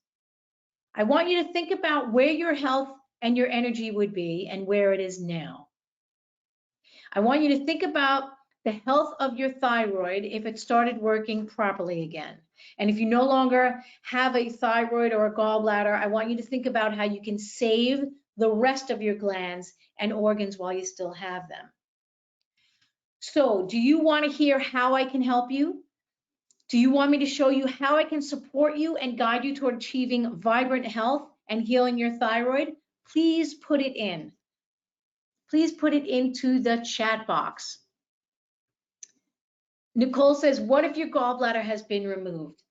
I want you to think about where your health and your energy would be and where it is now. I want you to think about the health of your thyroid if it started working properly again. And if you no longer have a thyroid or a gallbladder, I want you to think about how you can save the rest of your glands and organs while you still have them. So, do you want to hear how I can help you? Do you want me to show you how I can support you and guide you toward achieving vibrant health and healing your thyroid? Please put it in. Please put it into the chat box. Nicole says, what if your gallbladder has been removed?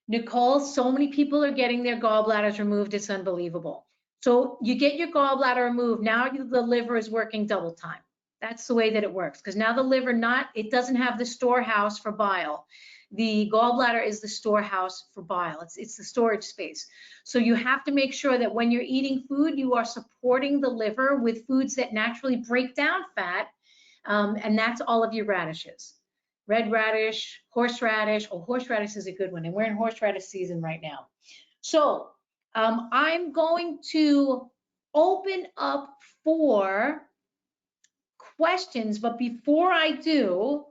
Nicole, so many people are getting their gallbladders removed, it's unbelievable. So you get your gallbladder removed, now the liver is working double time. That's the way that it works, because now the liver it doesn't have the storehouse for bile. The gallbladder is the storehouse for bile. It's the storage space. So you have to make sure that when you're eating food, you are supporting the liver with foods that naturally break down fat, and that's all of your radishes. Red radish, horseradish. Oh, horseradish is a good one, and we're in horseradish season right now. So I'm going to open up for questions, but before I do,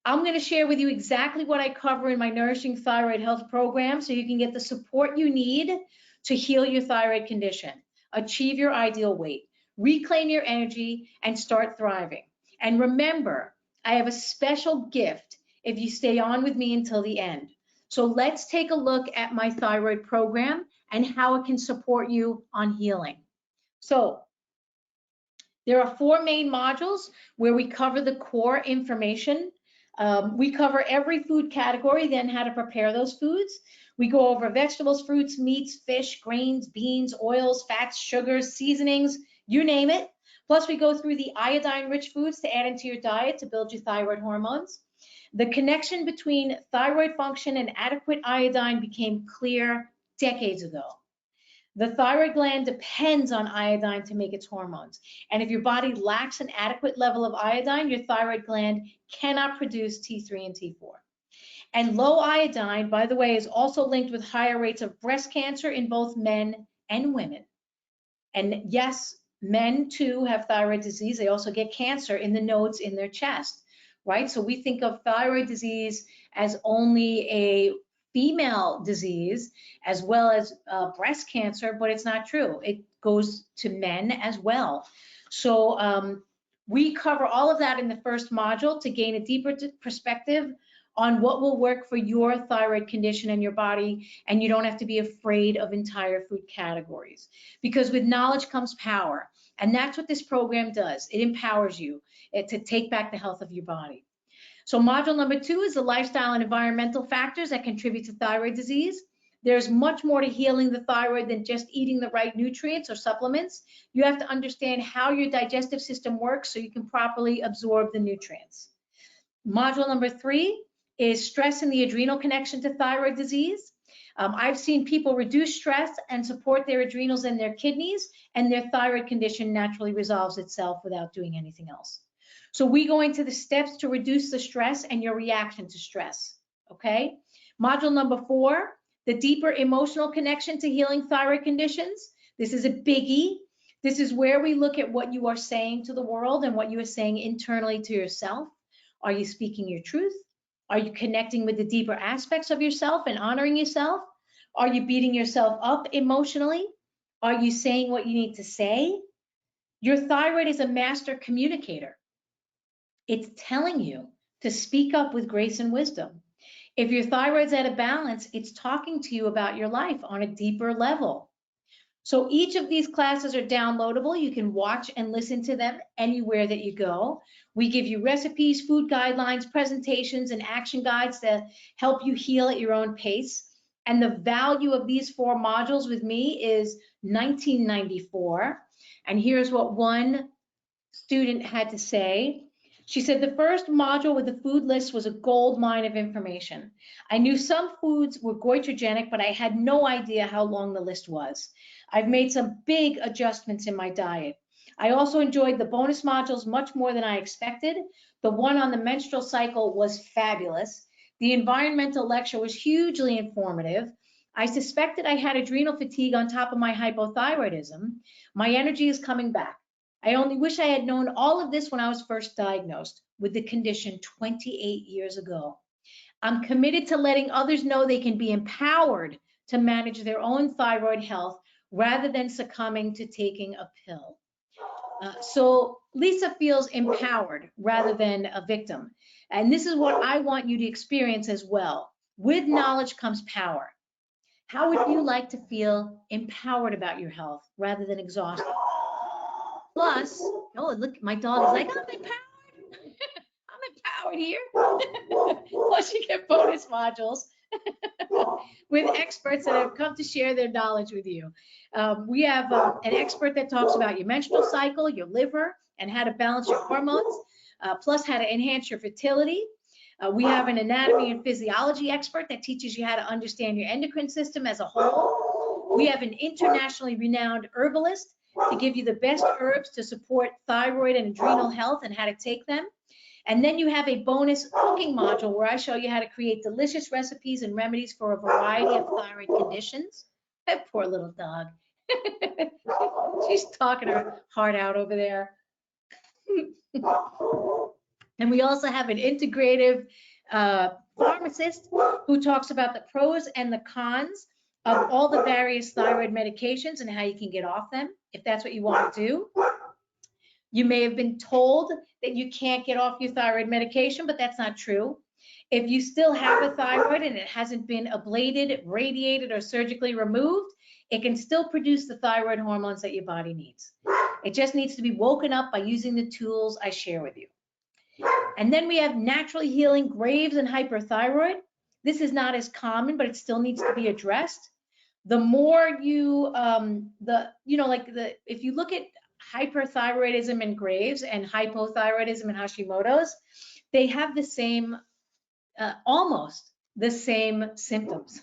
I'm going to share with you exactly what I cover in my Nourishing Thyroid Health program so you can get the support you need to heal your thyroid condition, achieve your ideal weight, reclaim your energy, and start thriving. And remember, I have a special gift if you stay on with me until the end. So let's take a look at my thyroid program and how it can support you on healing. So there are 4 main modules where we cover the core information. We cover every food category, then how to prepare those foods. We go over vegetables, fruits, meats, fish, grains, beans, oils, fats, sugars, seasonings, you name it. Plus, we go through the iodine-rich foods to add into your diet to build your thyroid hormones. The connection between thyroid function and adequate iodine became clear decades ago. The thyroid gland depends on iodine to make its hormones. And if your body lacks an adequate level of iodine, your thyroid gland cannot produce T3 and T4. And low iodine, by the way, is also linked with higher rates of breast cancer in both men and women. And yes, men too have thyroid disease. They also get cancer in the nodes in their chest, right? So we think of thyroid disease as only a female disease as well as breast cancer, but it's not true. It goes to men as well. So we cover all of that in the first module to gain a deeper perspective on what will work for your thyroid condition and your body, and you don't have to be afraid of entire food categories. Because with knowledge comes power, and that's what this program does. It empowers you to take back the health of your body. So module number 2 is the lifestyle and environmental factors that contribute to thyroid disease. There's much more to healing the thyroid than just eating the right nutrients or supplements. You have to understand how your digestive system works so you can properly absorb the nutrients. Module number 3 is stress and the adrenal connection to thyroid disease. I've seen people reduce stress and support their adrenals and their kidneys, and their thyroid condition naturally resolves itself without doing anything else. So we go into the steps to reduce the stress and your reaction to stress, okay? Module number 4, the deeper emotional connection to healing thyroid conditions. This is a biggie. This is where we look at what you are saying to the world and what you are saying internally to yourself. Are you speaking your truth? Are you connecting with the deeper aspects of yourself and honoring yourself? Are you beating yourself up emotionally? Are you saying what you need to say? Your thyroid is a master communicator. It's telling you to speak up with grace and wisdom. If your thyroid's out of balance, it's talking to you about your life on a deeper level. So each of these classes are downloadable. You can watch and listen to them anywhere that you go. We give you recipes, food guidelines, presentations, and action guides to help you heal at your own pace. And the value of these 4 modules with me is $19.94. And here's what one student had to say. She said, the first module with the food list was a gold mine of information. I knew some foods were goitergenic, but I had no idea how long the list was. I've made some big adjustments in my diet. I also enjoyed the bonus modules much more than I expected. The one on the menstrual cycle was fabulous. The environmental lecture was hugely informative. I suspected I had adrenal fatigue on top of my hypothyroidism. My energy is coming back. I only wish I had known all of this when I was first diagnosed with the condition 28 years ago. I'm committed to letting others know they can be empowered to manage their own thyroid health rather than succumbing to taking a pill. So Lisa feels empowered rather than a victim. And this is what I want you to experience as well. With knowledge comes power. How would you like to feel empowered about your health rather than exhausted? Plus, oh, look, my dog is like, I'm empowered. I'm empowered here. Plus, you get bonus modules with experts that have come to share their knowledge with you. We have an expert that talks about your menstrual cycle, your liver, and how to balance your hormones, plus how to enhance your fertility. We have an anatomy and physiology expert that teaches you how to understand your endocrine system as a whole. We have an internationally renowned herbalist to give you the best herbs to support thyroid and adrenal health and how to take them. And then you have a bonus cooking module where I show you how to create delicious recipes and remedies for a variety of thyroid conditions. That poor little dog. She's talking her heart out over there. And we also have an integrative pharmacist who talks about the pros and the cons of all the various thyroid medications and how you can get off them, if that's what you want to do. You may have been told that you can't get off your thyroid medication, but that's not true. If you still have a thyroid and it hasn't been ablated, radiated, or surgically removed, it can still produce the thyroid hormones that your body needs. It just needs to be woken up by using the tools I share with you. And then we have naturally healing Graves and hyperthyroid. This is not as common, but it still needs to be addressed. The more you, if you look at hyperthyroidism and Graves and hypothyroidism and Hashimoto's, they have the same, almost the same symptoms,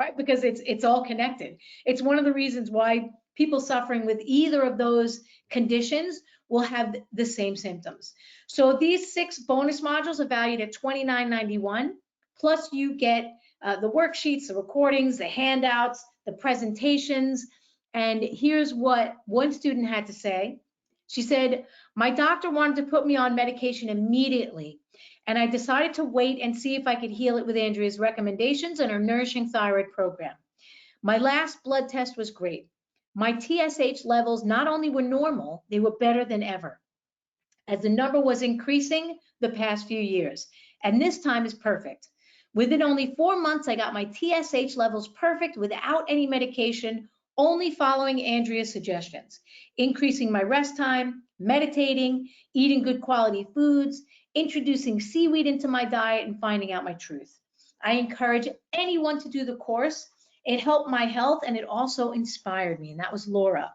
right? Because it's all connected. It's one of the reasons why people suffering with either of those conditions will have the same symptoms. So these 6 bonus modules are valued at $29.91. Plus you get the worksheets, the recordings, the handouts, the presentations. And here's what one student had to say. She said, my doctor wanted to put me on medication immediately, and I decided to wait and see if I could heal it with Andrea's recommendations and her nourishing thyroid program. My last blood test was great. My TSH levels not only were normal, they were better than ever, as the number was increasing the past few years, and this time is perfect. Within only 4 months, I got my TSH levels perfect without any medication, only following Andrea's suggestions, increasing my rest time, meditating, eating good quality foods, introducing seaweed into my diet, and finding out my truth. I encourage anyone to do the course. It helped my health and it also inspired me, and that was Laura.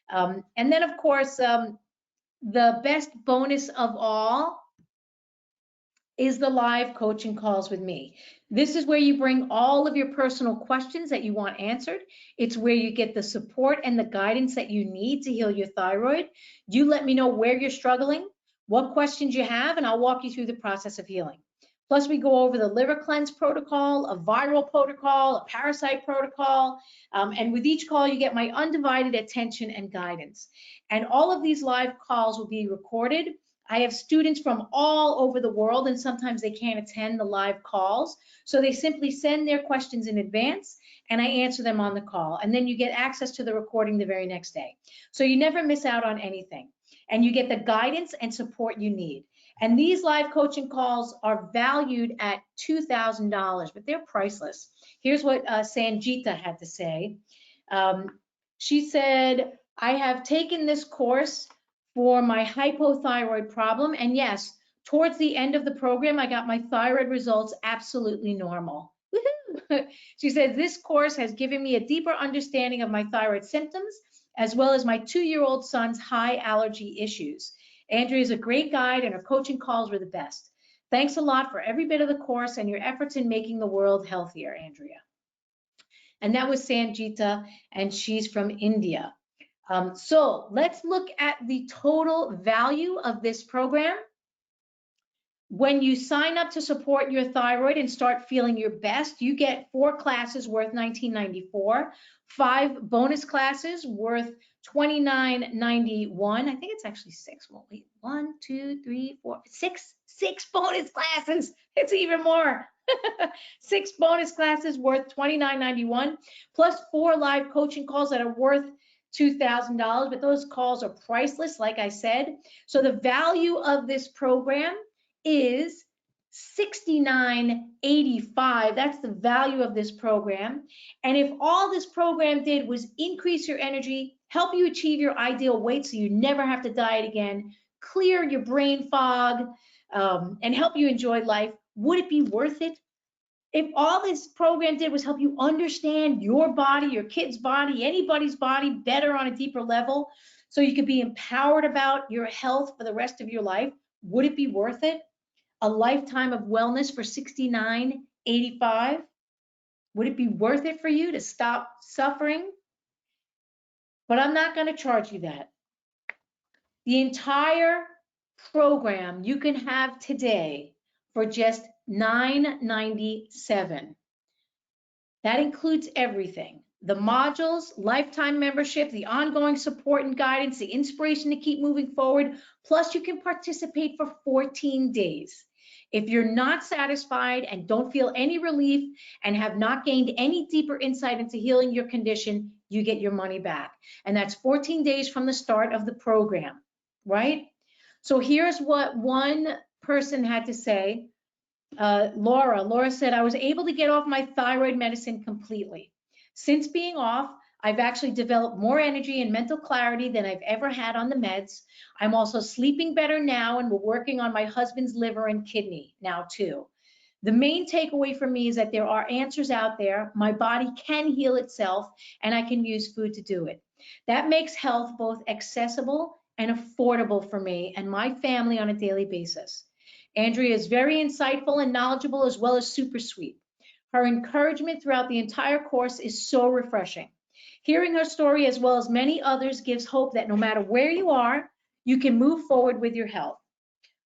And then, of course, the best bonus of all is the live coaching calls with me. This is where you bring all of your personal questions that you want answered. It's where you get the support and the guidance that you need to heal your thyroid. You let me know where you're struggling, what questions you have, and I'll walk you through the process of healing. Plus, we go over the liver cleanse protocol, a viral protocol, a parasite protocol, and with each call, you get my undivided attention and guidance. And all of these live calls will be recorded. I have students from all over the world, and sometimes they can't attend the live calls. So they simply send their questions in advance, and I answer them on the call. And then you get access to the recording the very next day. So you never miss out on anything. And you get the guidance and support you need. And these live coaching calls are valued at $2,000, but they're priceless. Here's what Sanjita had to say. She said, I have taken this course for my hypothyroid problem. And yes, towards the end of the program, I got my thyroid results absolutely normal. She said, this course has given me a deeper understanding of my thyroid symptoms, as well as my 2-year-old son's high allergy issues. Andrea is a great guide and her coaching calls were the best. Thanks a lot for every bit of the course and your efforts in making the world healthier, Andrea. And that was Sanjita, and she's from India. So let's look at the total value of this program. When you sign up to support your thyroid and start feeling your best, you get 4 classes worth $19.94, 5 bonus classes worth $29.91. I think it's actually 6. Well, wait, 1, 2, 3, 4, 6 bonus classes. It's even more. 6 bonus classes worth $29.91, plus 4 live coaching calls that are worth $2,000, but those calls are priceless, like I said. So the value of this program is $69.85. That's the value of this program. And if all this program did was increase your energy, help you achieve your ideal weight so you never have to diet again, clear your brain fog, and help you enjoy life, would it be worth it? If all this program did was help you understand your body, your kid's body, anybody's body better on a deeper level, so you could be empowered about your health for the rest of your life, would it be worth it? A lifetime of wellness for $69.85? Would it be worth it for you to stop suffering? But I'm not going to charge you that. The entire program you can have today for just $9.97. That includes everything. The modules, lifetime membership, the ongoing support and guidance, the inspiration to keep moving forward, plus you can participate for 14 days. If you're not satisfied and don't feel any relief and have not gained any deeper insight into healing your condition, you get your money back. And that's 14 days from the start of the program, right? So here's what one person had to say. Laura said, I was able to get off my thyroid medicine completely. Since being off, I've actually developed more energy and mental clarity than I've ever had on the meds. I'm also sleeping better now, and we're working on my husband's liver and kidney now too. The main takeaway for me is that there are answers out there. My body can heal itself, and I can use food to do it. That makes health both accessible and affordable for me and my family on a daily basis. Andrea is very insightful and knowledgeable, as well as super sweet. Her encouragement throughout the entire course is so refreshing. Hearing her story, as well as many others, gives hope that no matter where you are, you can move forward with your health.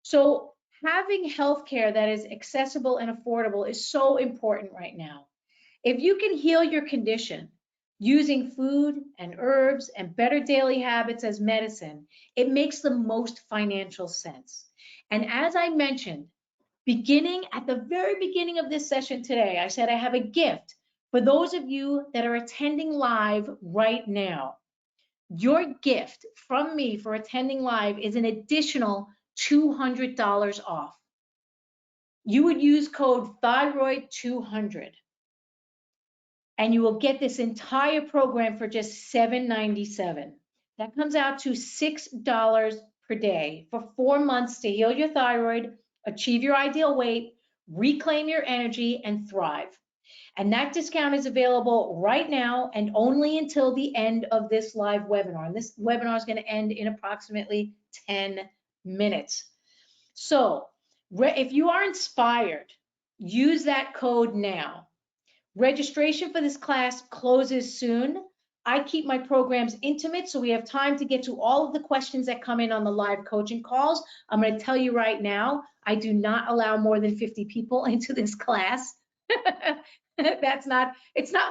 So having healthcare that is accessible and affordable is so important right now. If you can heal your condition using food and herbs and better daily habits as medicine, it makes the most financial sense. And as I mentioned, beginning at the very beginning of this session today, I said I have a gift for those of you that are attending live right now. Your gift from me for attending live is an additional $200 off. You would use code Thyroid200, and you will get this entire program for just $7.97. That comes out to $6 per day for 4 months to heal your thyroid, achieve your ideal weight, reclaim your energy, and thrive. And that discount is available right now and only until the end of this live webinar. And this webinar is going to end in approximately 10 minutes. So if you are inspired, use that code now. Registration for this class closes soon. I keep my programs intimate, so we have time to get to all of the questions that come in on the live coaching calls. I'm going to tell you right now, I do not allow more than 50 people into this class. It's not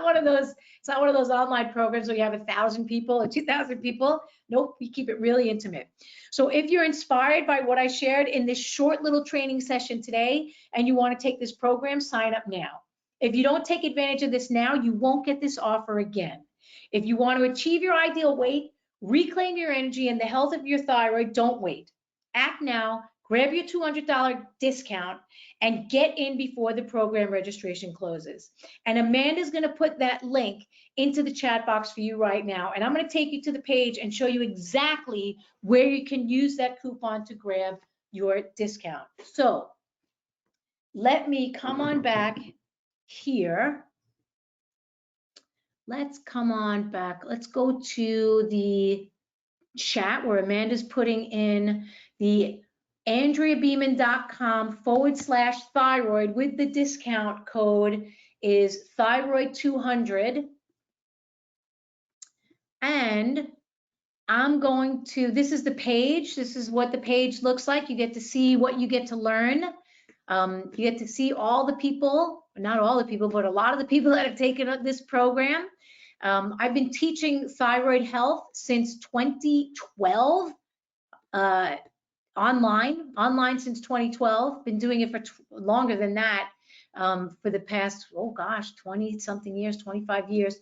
one of those online programs where you have 1,000 people or 2,000 people. Nope, we keep it really intimate. So if you're inspired by what I shared in this short little training session today and you want to take this program, sign up now. If you don't take advantage of this now, you won't get this offer again. If you want to achieve your ideal weight, reclaim your energy and the health of your thyroid, don't wait. Act now, grab your $200 discount, and get in before the program registration closes. And Amanda's going to put that link into the chat box for you right now. And I'm going to take you to the page and show you exactly where you can use that coupon to grab your discount. So let me come on back here. Let's come on back. Let's go to the chat where Amanda's putting in the AndreaBeaman.com/thyroid with the discount code is Thyroid200. And I'm going to, this is the page. This is what the page looks like. You get to see what you get to learn. You get to see all the people, not all the people, but a lot of the people that have taken this program. I've been teaching thyroid health since 2012, online since 2012. Been doing it for longer than that, for the past, 20 something years, 25 years.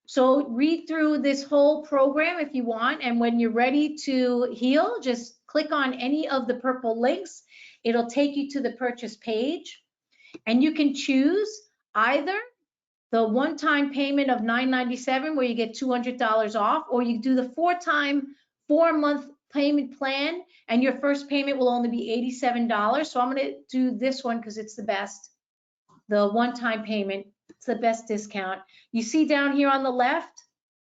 So read through this whole program if you want, and when you're ready to heal, just click on any of the purple links. It'll take you to the purchase page, and you can choose either the one-time payment of $9.97 where you get $200 off, or you do the 4-month payment plan, and your first payment will only be $87. So I'm going to do this one because it's the best. The one-time payment, it's the best discount. You see down here on the left,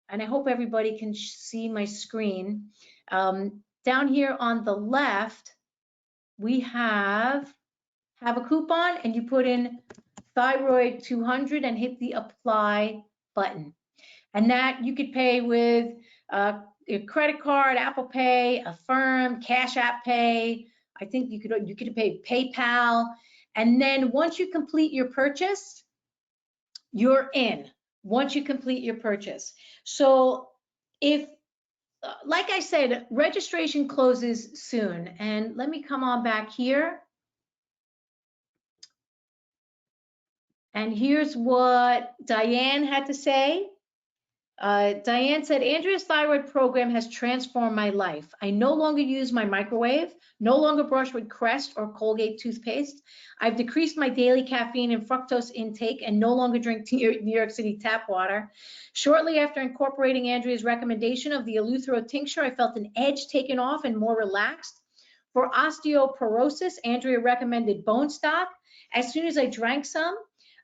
and I hope everybody can see my screen. Down here on the left, we have a coupon, and you put in Thyroid 200 and hit the apply button. And that you could pay with a credit card, Apple Pay, Affirm, Cash App Pay. I think you could pay PayPal. And then once you complete your purchase, you're in. Once you complete your purchase. So if, like I said, registration closes soon. And let me come on back here. And here's what Diane had to say. Diane said, Andrea's thyroid program has transformed my life. I no longer use my microwave, no longer brush with Crest or Colgate toothpaste. I've decreased my daily caffeine and fructose intake and no longer drink New York City tap water. Shortly after incorporating Andrea's recommendation of the Eleuthero tincture, I felt an edge taken off and more relaxed. For osteoporosis, Andrea recommended bone stock. As soon as I drank some,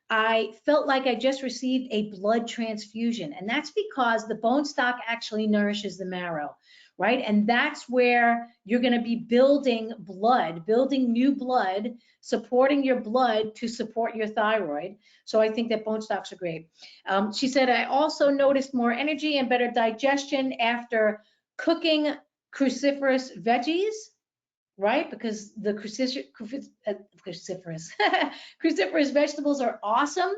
I felt like I just received a blood transfusion, and that's because the bone stock actually nourishes the marrow, right? And that's where you're going to be building blood, building new blood, supporting your blood to support your thyroid. So I think that bone stocks are great. She said, I also noticed more energy and better digestion after cooking cruciferous veggies. Right, because the cruciferous vegetables are awesome,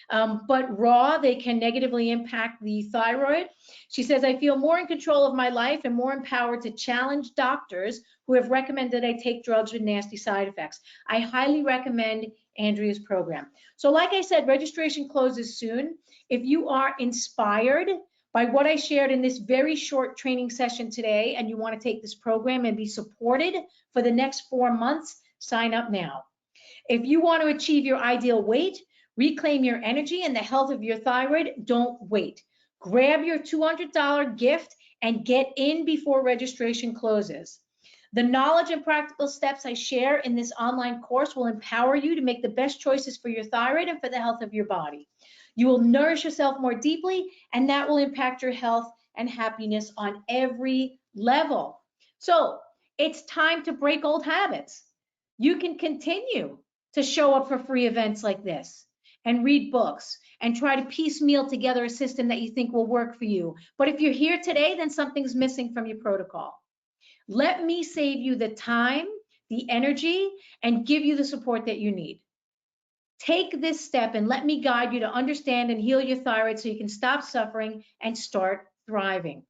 but raw, they can negatively impact the thyroid. She says, I feel more in control of my life and more empowered to challenge doctors who have recommended I take drugs with nasty side effects. I highly recommend Andrea's program. So like I said, registration closes soon. If you are inspired by what I shared in this very short training session today, and you want to take this program and be supported for the next 4 months, sign up now. If you want to achieve your ideal weight, reclaim your energy and the health of your thyroid, don't wait. Grab your $200 gift and get in before registration closes. The knowledge and practical steps I share in this online course will empower you to make the best choices for your thyroid and for the health of your body. You will nourish yourself more deeply, and that will impact your health and happiness on every level. So it's time to break old habits. You can continue to show up for free events like this and read books and try to piecemeal together a system that you think will work for you. But if you're here today, then something's missing from your protocol. Let me save you the time, the energy, and give you the support that you need. Take this step and let me guide you to understand and heal your thyroid so you can stop suffering and start thriving.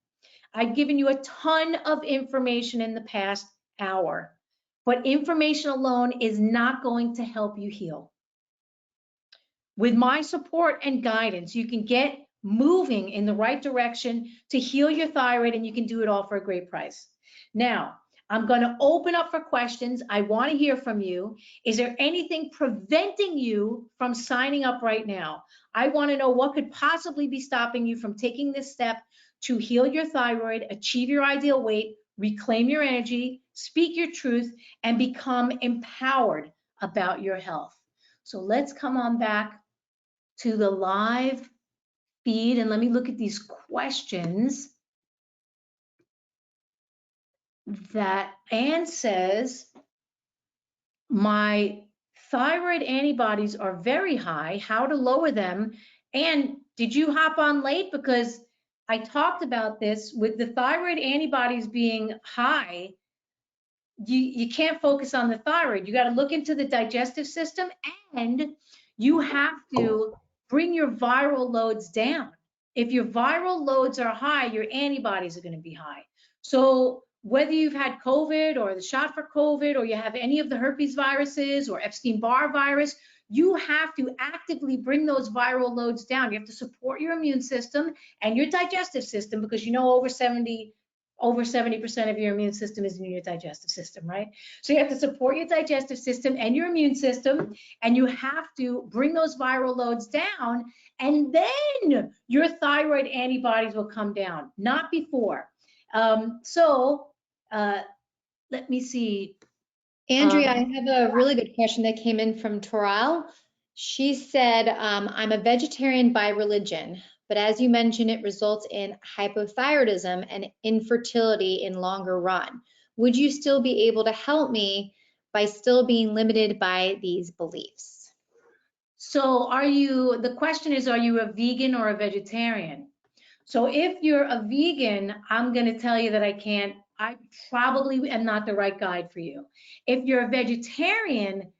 I've given you a ton of information in the past hour, but information alone is not going to help you heal. With my support and guidance, you can get moving in the right direction to heal your thyroid, and you can do it all for a great price. Now, I'm going to open up for questions. I want to hear from you. Is there anything preventing you from signing up right now? I want to know what could possibly be stopping you from taking this step to heal your thyroid, achieve your ideal weight, reclaim your energy, speak your truth, and become empowered about your health. So let's come on back to the live feed and let me look at these questions. That Anne says, my thyroid antibodies are very high, how to lower them? And did you hop on late? Because I talked about this with the thyroid antibodies being high. You can't focus on the thyroid. You got to look into the digestive system, and you have to bring your viral loads down. If your viral loads are high, your antibodies are going to be high. So whether you've had COVID or the shot for COVID, or you have any of the herpes viruses or Epstein-Barr virus, you have to actively bring those viral loads down. You have to support your immune system and your digestive system, because you know over 70% of your immune system is in your digestive system, right? So you have to support your digestive system and your immune system, and you have to bring those viral loads down, and then your thyroid antibodies will come down, not before. Let me see. Andrea, I have a really good question that came in from Toral. She said, I'm a vegetarian by religion, but as you mentioned, it results in hypothyroidism and infertility in longer run. Would you still be able to help me by still being limited by these beliefs? So the question is, are you a vegan or a vegetarian? So if you're a vegan, I'm going to tell you that I probably am not the right guide for you. If you're a vegetarian,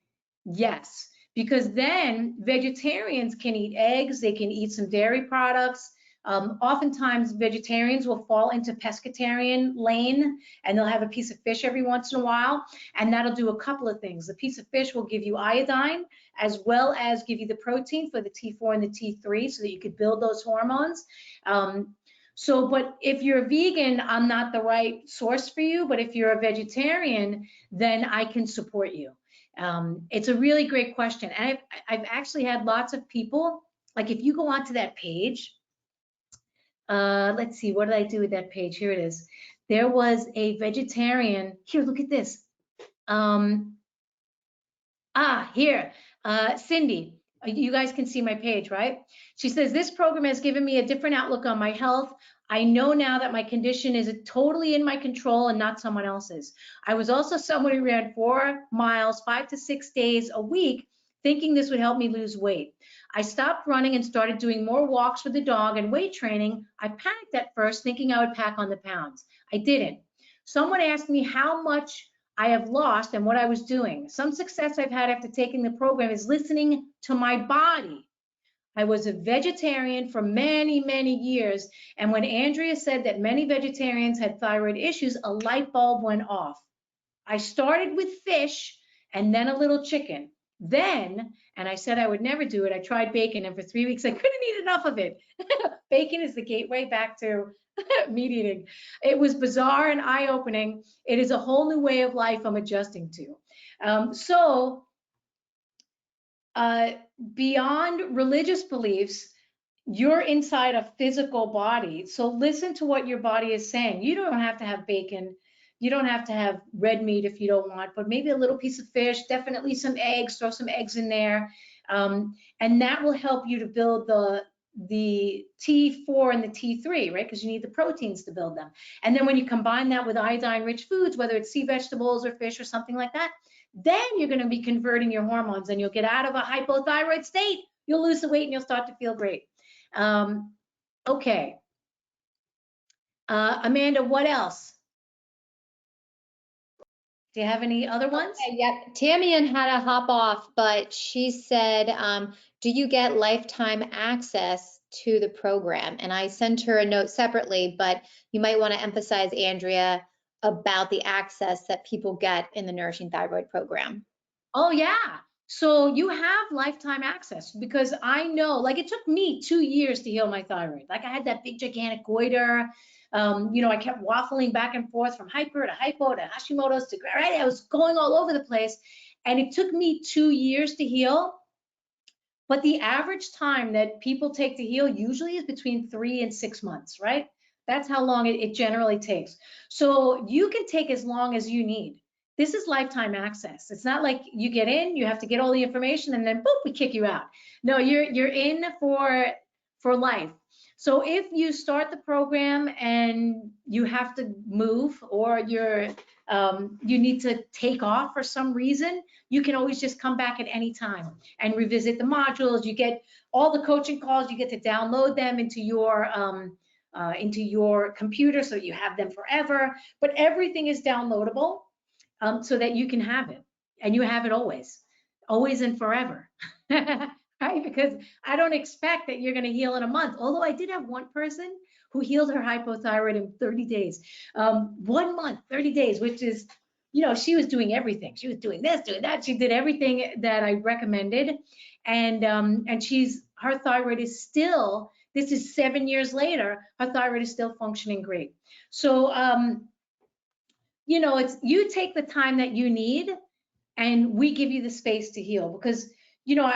yes, because then vegetarians can eat eggs, they can eat some dairy products. Oftentimes vegetarians will fall into pescatarian lane, and they'll have a piece of fish every once in a while, and that'll do a couple of things. The piece of fish will give you iodine, as well as give you the protein for the T4 and the T3, so that you could build those hormones. But if you're a vegan, I'm not the right source for you. But if you're a vegetarian, then I can support you. It's a really great question. And I've actually had lots of people, like if you go onto that page, let's see, what did I do with that page? Here it is. There was a vegetarian. Here, look at this. Here, Cindy. You guys can see my page, right? She says, this program has given me a different outlook on my health. I know now that my condition is totally in my control and not someone else's. I was also someone who ran 4 miles, 5 to 6 days a week, thinking this would help me lose weight. I stopped running and started doing more walks with the dog and weight training. I panicked at first, thinking I would pack on the pounds. I didn't. Someone asked me how much I have lost and what I was doing. Some success I've had after taking the program is listening to my body. I was a vegetarian for many, many years, and when Andrea said that many vegetarians had thyroid issues, a light bulb went off. I started with fish and then a little chicken. Then, and I said I would never do it, I tried bacon, and for 3 weeks I couldn't eat enough of it. Bacon is the gateway back to meat eating. It was bizarre and eye-opening. It is a whole new way of life I'm adjusting to. Beyond religious beliefs, you're inside a physical body. So listen to what your body is saying. You don't have to have bacon. You don't have to have red meat if you don't want, but maybe a little piece of fish, definitely some eggs, throw some eggs in there. And that will help you to build the T4 and the T3, right? Because you need the proteins to build them. And then when you combine that with iodine-rich foods, whether it's sea vegetables or fish or something like that, then you're going to be converting your hormones and you'll get out of a hypothyroid state. You'll lose the weight and you'll start to feel great. Okay. Amanda, what else? Do you have any other ones? Okay, yep. Tamian had to hop off, but she said, do you get lifetime access to the program? And I sent her a note separately, but you might want to emphasize, Andrea, about the access that people get in the Nourishing Thyroid program. Oh, yeah. So you have lifetime access, because I know, like, it took me 2 years to heal my thyroid. Like, I had that big gigantic goiter. I kept waffling back and forth from hyper to hypo to Hashimoto's to, right? I was going all over the place, and it took me 2 years to heal. But the average time that people take to heal usually is between 3 and 6 months, right? That's how long it generally takes. So you can take as long as you need. This is lifetime access. It's not like you get in, you have to get all the information, and then boop, we kick you out. No, you're in for life. So if you start the program and you have to move, or you need to take off for some reason, you can always just come back at any time and revisit the modules. You get all the coaching calls. You get to download them into your computer, so you have them forever. But everything is downloadable, so that you can have it, and you have it always and forever. Right? Because I don't expect that you're going to heal in a month. Although I did have one person who healed her hypothyroid in 30 days. 1 month, 30 days, which is, she was doing everything. She was doing this, doing that. She did everything that I recommended. And her thyroid is still, this is 7 years later, her thyroid is still functioning great. So, it's, you take the time that you need, and we give you the space to heal. Because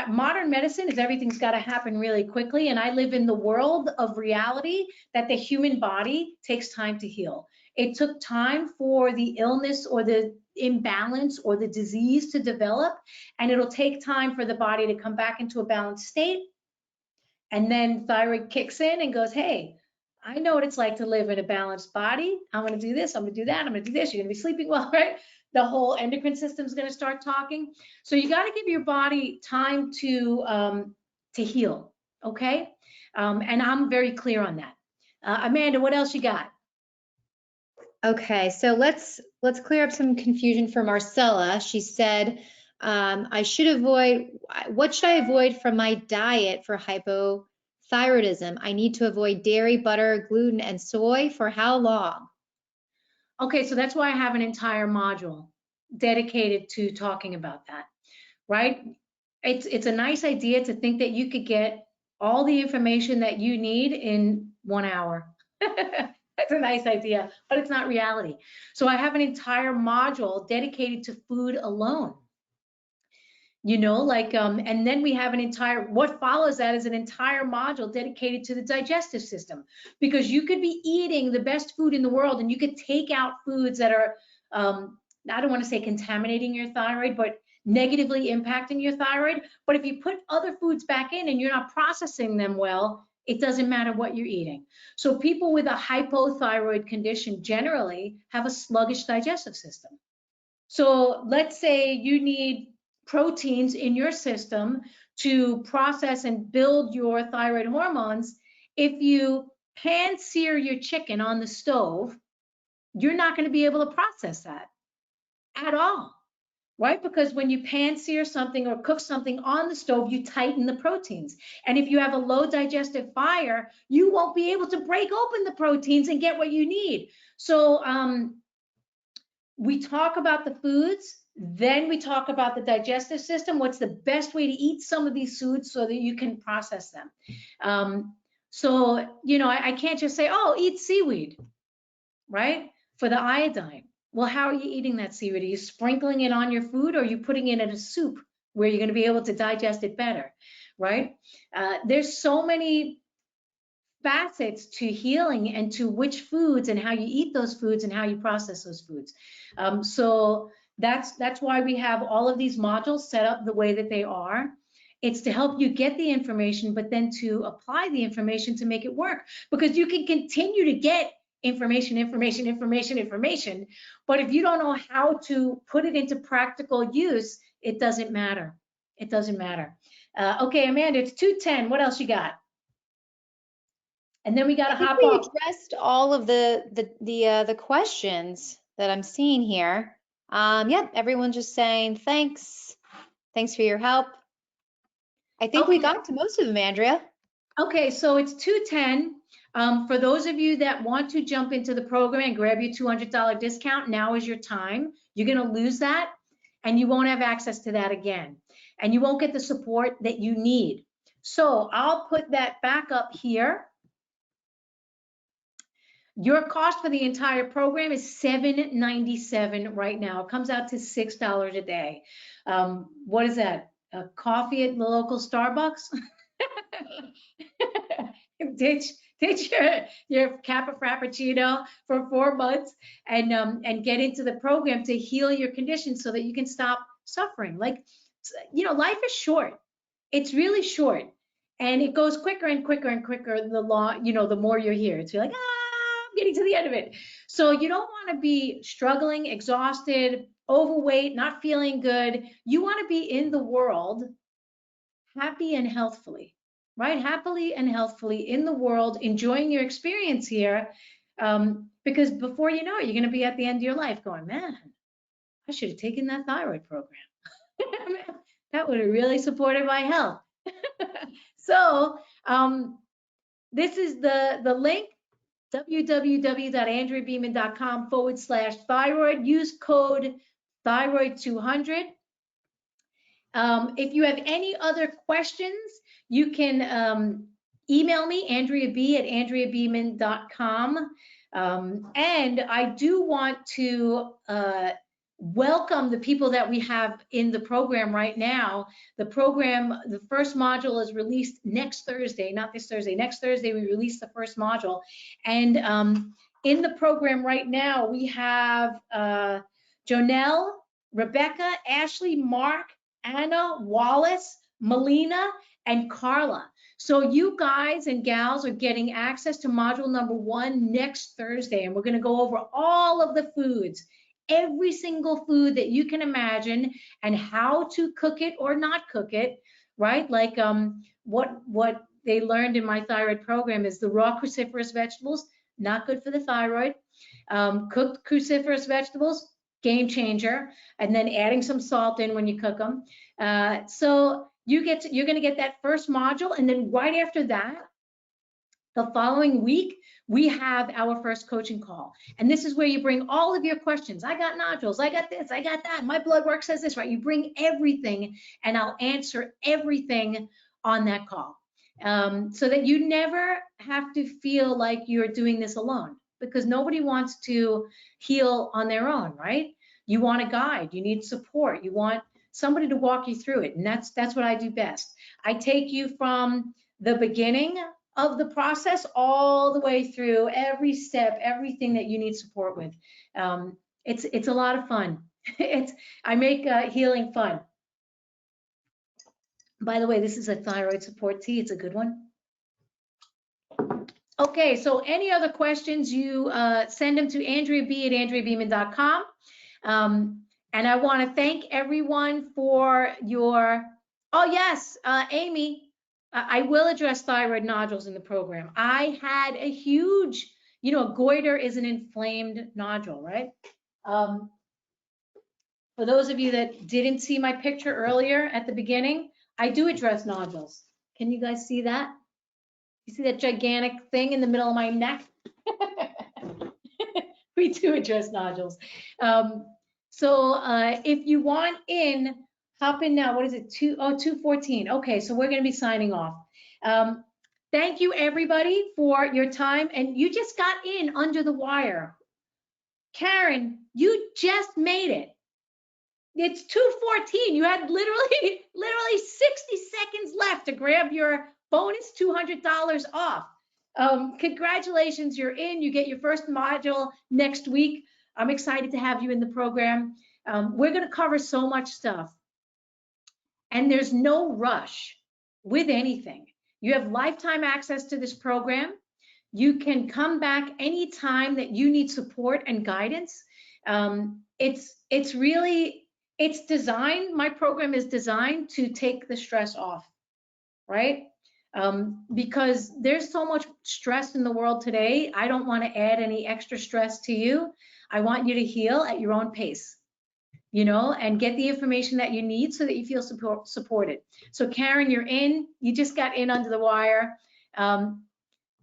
modern medicine is, everything's got to happen really quickly, and I live in the world of reality that the human body takes time to heal. It took time for the illness or the imbalance or the disease to develop, and it'll take time for the body to come back into a balanced state. And then thyroid kicks in and goes, hey, I know what it's like to live in a balanced body. I'm going to do this, I'm going to do that, I'm going to do this. You're going to be sleeping well, right? The whole endocrine system is going to start talking. So you got to give your body time to heal, okay? And I'm very clear on that. Amanda, what else you got? Okay, so let's clear up some confusion for Marcella. She said, what should I avoid from my diet for hypothyroidism? I need to avoid dairy, butter, gluten, and soy. For how long? Okay, so that's why I have an entire module dedicated to talking about that, right? It's a nice idea to think that you could get all the information that you need in 1 hour. That's a nice idea, but it's not reality. So I have an entire module dedicated to food alone. And then we have what follows that is an entire module dedicated to the digestive system, because you could be eating the best food in the world and you could take out foods that are, I don't want to say contaminating your thyroid, but negatively impacting your thyroid. But if you put other foods back in and you're not processing them well, it doesn't matter what you're eating. So people with a hypothyroid condition generally have a sluggish digestive system. So let's say you need proteins in your system to process and build your thyroid hormones. If you pan sear your chicken on the stove, you're not going to be able to process that at all, right? Because when you pan sear something or cook something on the stove, you tighten the proteins. And if you have a low digestive fire, you won't be able to break open the proteins and get what you need. So we talk about the foods, then we talk about the digestive system. What's the best way to eat some of these foods so that you can process them? I can't just say, oh, eat seaweed, right? For the iodine. Well, how are you eating that seaweed? Are you sprinkling it on your food, or are you putting it in a soup where you're going to be able to digest it better, right? There's so many facets to healing and to which foods and how you eat those foods and how you process those foods. So that's why we have all of these modules set up the way that they are. It's to help you get the information, but then to apply the information to make it work, because you can continue to get information, but if you don't know how to put it into practical use, it doesn't matter. It doesn't matter. Okay, Amanda, it's 2:10. What else you got? And then we got to hop we off. addressed all of the questions that I'm seeing here. Yeah, everyone's just saying thanks. Thanks for your help. I think we got to most of them, Andrea. Okay, so it's 2:10. For those of you that want to jump into the program and grab your $200 discount, now is your time. You're going to lose that, and you won't have access to that again. And you won't get the support that you need. So I'll put that back up here. Your cost for the entire program is $7.97 right now. It comes out to $6 a day. What is that? A coffee at the local Starbucks? ditch your Kappa Frappuccino for 4 months and get into the program to heal your condition so that you can stop suffering. Like, you know, life is short. It's really short, and it goes quicker and quicker and quicker the more you're here. It's like, I'm getting to the end of it. So you don't want to be struggling, exhausted, overweight, not feeling good. You want to be in the world happy and healthfully, right? Happily and healthfully in the world, enjoying your experience here. Because before you know it, you're going to be at the end of your life going, man, I should have taken that thyroid program. That would have really supported my health. So this is the link, www.andreabeaman.com/thyroid. Use code thyroid200. If you have any other questions, you can email me, andreab@andreabeaman.com. And I do want to welcome the people that we have in the program right now. The program, the first module is released next Thursday, not this Thursday. Next Thursday, we release the first module. And in the program right now, we have Jonelle, Rebecca, Ashley, Mark, Anna, Wallace, Melina, and Carla. So you guys and gals are getting access to module number 1 next Thursday, and we're going to go over all of the foods, every single food that you can imagine, and how to cook it or not cook it, right? Like what they learned in my thyroid program is the raw cruciferous vegetables, not good for the thyroid. Cooked cruciferous vegetables, game changer, and then adding some salt in when you cook them. So you're going to get that first module, and then right after that, the following week, we have our first coaching call. And this is where you bring all of your questions. I got nodules, I got this, I got that, my blood work says this, right? You bring everything, and I'll answer everything on that call. So that you never have to feel like you're doing this alone, because nobody wants to heal on their own, right? You want a guide, you need support, you want somebody to walk you through it, and that's what I do best. I take you from the beginning of the process all the way through every step, everything that you need support with. It's a lot of fun. I make healing fun. By the way, this is a thyroid support tea. It's a good one. Okay, so any other questions, you send them to andreab@andreabeaman.com. And I want to thank everyone for your, oh yes, Amy, I will address thyroid nodules in the program. I had a huge, you know, goiter is an inflamed nodule, right? For those of you that didn't see my picture earlier at the beginning, I do address nodules. Can you guys see that? You see that gigantic thing in the middle of my neck? We do address nodules. So if you want in, hop in now. What is it? 2:14. Okay, so we're going to be signing off. Thank you, everybody, for your time. And you just got in under the wire. Karen, you just made it. It's 2:14. You had literally 60 seconds left to grab your bonus $200 off. Congratulations, you're in. You get your first module next week. I'm excited to have you in the program. We're going to cover so much stuff, and there's no rush with anything. You have lifetime access to this program. You can come back anytime that you need support and guidance. It's really, it's designed, my program is designed to take the stress off, right? Because there's so much stress in the world today. I don't want to add any extra stress to you. I want you to heal at your own pace, you know, and get the information that you need so that you feel supported. So Karen, you're in. You just got in under the wire.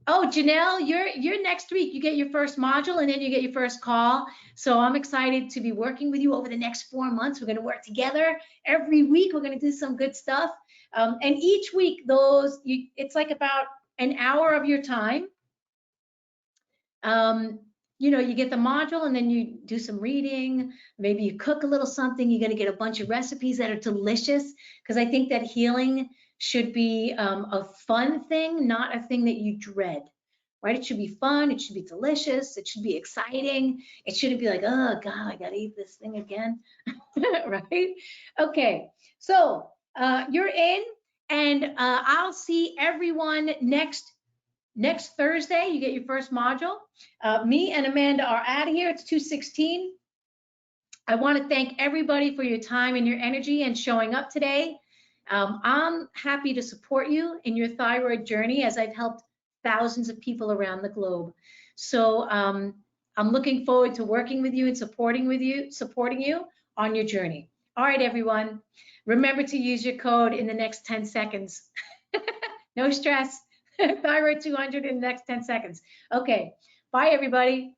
Oh, Janelle, you're next week. You get your first module and then you get your first call. So I'm excited to be working with you over the next 4 months. We're going to work together every week. We're going to do some good stuff. And each week, it's like about an hour of your time. You know, you get the module and then you do some reading. Maybe you cook a little something. You're going to get a bunch of recipes that are delicious, because I think that healing should be a fun thing, not a thing that you dread, right? It should be fun. It should be delicious. It should be exciting. It shouldn't be like, oh God, I got to eat this thing again, right? Okay, so you're in, and I'll see everyone next Thursday. You get your first module. Me and Amanda are out of here. It's 2:16. I want to thank everybody for your time and your energy and showing up today. I'm happy to support you in your thyroid journey, as I've helped thousands of people around the globe. So I'm looking forward to working with you and supporting you on your journey. All right, everyone. Remember to use your code in the next 10 seconds. No stress. Thyroid 200 in the next 10 seconds. Okay. Bye, everybody.